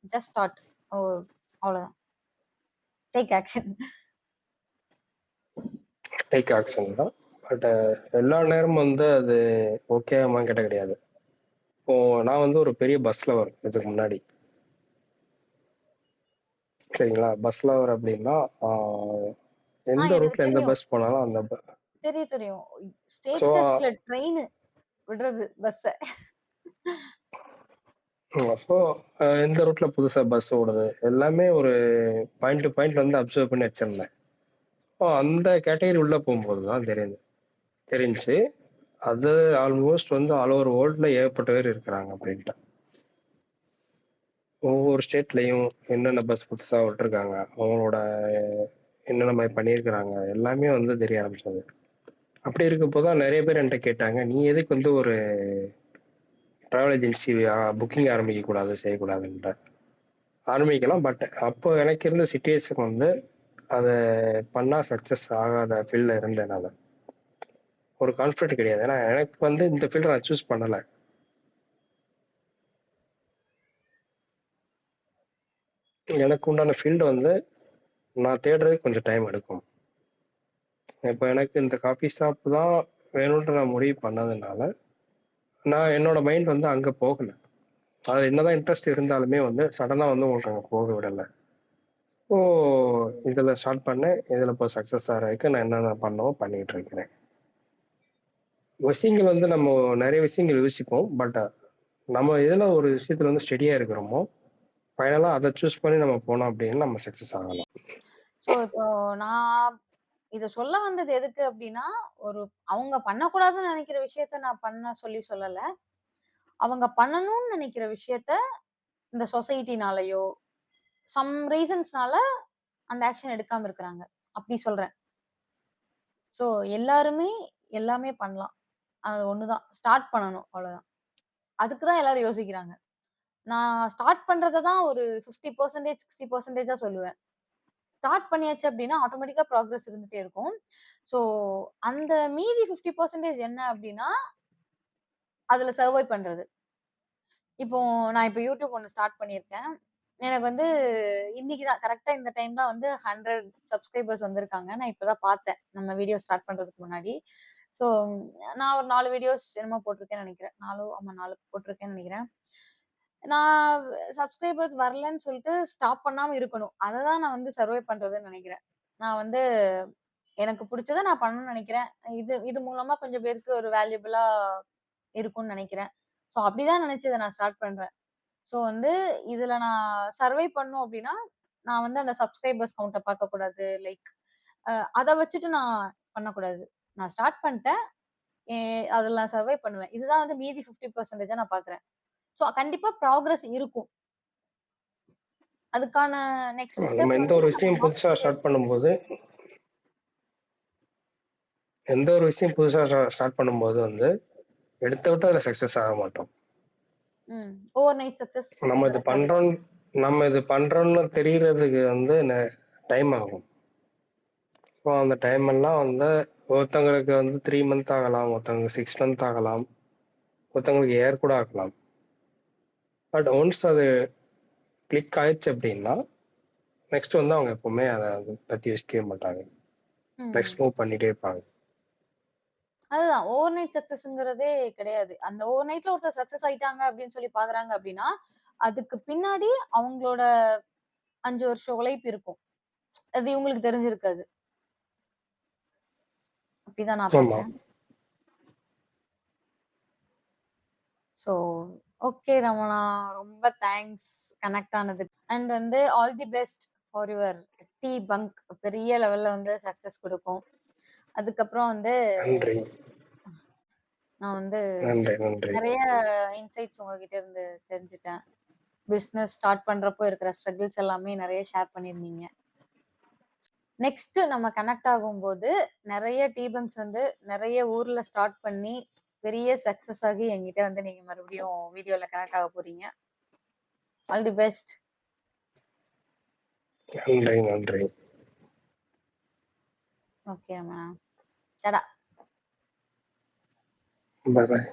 ஜஸ்ட் ஸ்டார்ட். ஓ அவ்வளோதான். Take action. டேக் ஆக்ஷன் தான். பட் எல்லா நேரமும் வந்து அது ஓகேவான்னு கேட்டா கிடையாது. இப்போ நான் வந்து ஒரு பெரிய பஸ் லவர் இதுக்கு முன்னாடி. சரிங்களா? பஸ் லவர் அப்படின்னா, எந்த எனக்கு ரூட்ல எந்த தெரியும். பஸ் போனாலும் அந்த தெரியும், தெரியும். ஸோ ஸ்டேட்டஸ்ல ட்ரெயின் விடுறது பஸ்ஸ. ஸோ எந்த ரூட்ல புதுசா பஸ் ஓடுது எல்லாமே ஒரு பாயிண்ட் டு பாயிண்ட் வந்து அப்சர்வ் பண்ணி வச்சிருந்தேன். ஸோ அந்த கேட்டகரி உள்ள போகும்போது தான் தெரிஞ்சுச்சு. அது ஆல்மோஸ்ட் வந்து ஆல் ஓவர் வேர்ல்டுல ஏகப்பட்ட பேர் இருக்கிறாங்க அப்படின்ட்டு. ஒவ்வொரு ஸ்டேட்லயும் என்னென்ன பஸ் புதுசா விட்டுருக்காங்க, அவங்களோட என்னென்ன மாதிரி பண்ணியிருக்கிறாங்க எல்லாமே வந்து தெரிய ஆரம்பிச்சது. அப்படி இருக்கப்போ தான் நிறைய பேர் என்கிட்ட கேட்டாங்க, நீ எதுக்கு வந்து ஒரு டிராவல் ஏஜென்சி புக்கிங் ஆரம்பிக்க கூடாது, செய்யக்கூடாதுன்ற. ஆரம்பிக்கலாம். பட் அப்போ எனக்கு இருந்த சிச்சுவேஷன் வந்து அதை பண்ணா சக்சஸ் ஆகாத ஃபீல்ட்ல இருந்தேன் நான். ஒரு கான்ஃபிடென்ட் கிடையாது. ஏன்னா எனக்கு வந்து இந்த ஃபீல்ட நான் சூஸ் பண்ணல. எனக்கு உண்டான ஃபீல்டு வந்து நான் தேடுறதுக்கு கொஞ்சம் டைம் எடுக்கும். இப்போ எனக்கு இந்த காஃபி ஷாப் தான் வேணும்னு நான் முடிவு பண்ணதுனால, நான் என்னோட மைண்ட் வந்து அங்க போகல. அது என்னதான் இன்ட்ரெஸ்ட் இருந்தாலுமே வந்து சடனா வந்து உங்களுக்கு அங்க போக விடல. இப்போ இதுல ஸ்டார்ட் பண்ணேன். இதுல இப்போ சக்சஸ் ஆறதுக்கு நான் என்னென்ன பண்ணவோ பண்ணிட்டு இருக்கிறேன். விஷயங்கள் வந்து நம்ம நிறைய விஷயங்கள் யோசிப்போம். பட் நம்ம எதுல ஒரு விஷயத்துல வந்து ஸ்டெடியா இருக்கிறோமோ, ஃபைனலா அத சூஸ் பண்ணி நம்ம போனோம் அப்டின்னா நம்ம சக்சஸ் ஆகலாம். ஸோ இப்போ நான் இத சொல்ல வந்தது எதுக்கு அப்டின்னா, அவங்க பண்ணக்கூடாதுன்னு நெனைக்கிற விஷயத்த நான் பண்ண சொல்லி சொல்லல. அவங்க பண்ணணும்னு நெனைக்கிற விஷயத்த இந்த சொசைட்டினாலயோ, சம் ரீசன்ஸ்னால அந்த ஆக்ஷன் எடுக்காம இருக்கிறாங்க. அப்டி சொல்றேன். ஸோ எல்லாருமே எல்லாமே பண்ணலாம். அது ஒண்ணுதான். ஸ்டார்ட் பண்ணணும். அவ்வளோதான். அதுக்கு தான் எல்லாரும் யோசிக்கிறாங்க. நான் ஸ்டார்ட் பண்றத தான் ஒரு 50% 60%ஆ சொல்லுவேன். ஸ்டார்ட் பண்ணியாச்சு அப்டின்னா, ஆட்டோமேட்டிக்கா ப்ராக்ரஸ் இருந்துட்டே இருக்கும். ஸோ அந்த மீதி 50% என்ன அப்டின்னா, அதுல சர்வை பண்றது. இப்போ நான் இப்ப YouTube ஒண்ணு ஸ்டார்ட் பண்ணியிருக்கேன். எனக்கு வந்து இன்னைக்கு தான் கரெக்ட்டா இந்த டைம் தான் வந்து 100 சப்ஸ்கிரைபர்ஸ் வந்திருக்காங்க. நான் இப்ப தான் பார்த்தேன். நம்ம வீடியோ ஸ்டார்ட் பண்றதுக்கு முன்னாடி. ஸோ நான் ஒரு 4 வீடியோஸ் என்னமோ போட்டிருக்கேன்னு நெனைக்கிறேன். 4 ஆமா 4 போட்டிருக்கேன்னு நெனைக்கிறேன். நான் சப்ஸ்கிரைபர்ஸ் வரலன்னு சொல்லிட்டு ஸ்டாப் பண்ணாம இருக்கணும். அத தான் நான் வந்து சர்வை பண்றதுன்னு நெனைக்கிறேன். நான் வந்து எனக்கு புடிச்சத நான் பண்ணணும்னு நெனைக்கிறேன். இது மூலமா கொஞ்சம் பேருக்கு ஒரு வேல்யூபிளா இருக்கும்னு நெனைக்கிறேன். ஸோ அப்படிதான் நெனச்சு இத நான் ஸ்டார்ட் பண்றேன். ஸோ வந்து இதுல நான் சர்வை பண்ணணும் அப்டின்னா, நான் வந்து அந்த சப்ஸ்கிரைபர்ஸ் கவுண்ட்ட பார்க்கக்கூடாது. லைக் அத வச்சுட்டு நான் பண்ணக்கூடாது. நான் ஸ்டார்ட் பண்ட்டேன். எ அதுல நான் சர்வை பண்ணுவேன். இதுதான் வந்து மீதி 50% நான் பார்க்குறேன். ஸோ கண்டிப்பா ப்ராக்ரஸ் இருக்கும். அதுக்கான நெக்ஸ்ட் நம்ம ஸ்டெப் எந்த வந்து ஒரு நம்ம விஷயம் புதுசா மாத்திக்கிட்டே ஸ்டார்ட் பண்ணும்போது ஸ்டார்ட் பண்ணும்போது வந்து எடுத்த விட்டு அதுல சக்சஸ் ஆக மாட்டோம். ஓவர் நைட் சக்சஸ் நம்ம இது கிடைக்காது. பண்றோம் நம்ம இது பண்றோம்னு தெரியறதுக்கு வந்து டைம் ஆகும். ஸோ அந்த டைம் எல்லாம் வந்து ஒருத்தவங்களுக்கு வந்து 3 மந்த் ஆகலாம், ஒருத்தவங்களுக்கு 6 மந்த் ஆகலாம், ஒருத்தவங்களுக்கு இயர் கூட ஆகலாம். பட் ஒன்ஸ் அது கிளிக் ஆயிடுச்சு அப்படின்னா, நெக்ஸ்ட் வந்து அவங்க எப்பவுமே அத பத்தி யோசிக்கவே மாட்டாங்க. ம். நெக்ஸ்ட் மூவ் பண்ணிட்டே இருப்பாங்க. அதுதான் ஓவர் நைட் சக்சஸ்ங்கிறதே கிடையாது. அந்த ஓவர் நைட்ல ஒருத்தர் சக்சஸ் ஆயிட்டாங்க அப்படின்னு சொல்லி பார்க்குறாங்க அப்படின்னா, அதுக்கு பின்னாடி அவங்களோட 5 வருஷம் உழைப்பு இருக்கும். அது இவங்களுக்கு தெரிஞ்சிருக்காது. அப்படிதான் நான் ஆமா. பார்க்குறேன். So okay Ramana. ரொம்ப தேங்க்ஸ் கனெக்ட் ஆனதுக்கு. அண்ட் வந்து all the best for your tea bunk. பெரிய லெவல்ல வந்து சக்சஸ் குடுக்கும். அதுக்கப்புறம் வந்து நன்றி, நான் வந்து நன்றி, நன்றி. நெறைய இன்சைட்ஸ் உங்ககிட்ட இருந்து தெரிஞ்சுட்டேன். பிசினஸ் ஸ்டார்ட் பண்றப்போ இருக்கிற ஸ்ட்ரகிள்ஸ் எல்லாமே நெறைய ஷேர் பண்ணியிருந்தீங்க. நெக்ஸ்ட் நம்ம கனெக்ட் ஆகும்போது நெறைய டீ பங்க்ஸ் வந்து நெறைய ஊர்ல ஸ்டார்ட் பண்ணி பெரிய சக்சஸ் ஆகி என்கிட்ட வந்து நீங்க மறுபடியும் வீடியோல கனெக்ட் ஆக போறீங்க. All the best. நன்றி, நன்றி. ஓகே ரமணா. டாடா. பாய் பாய்.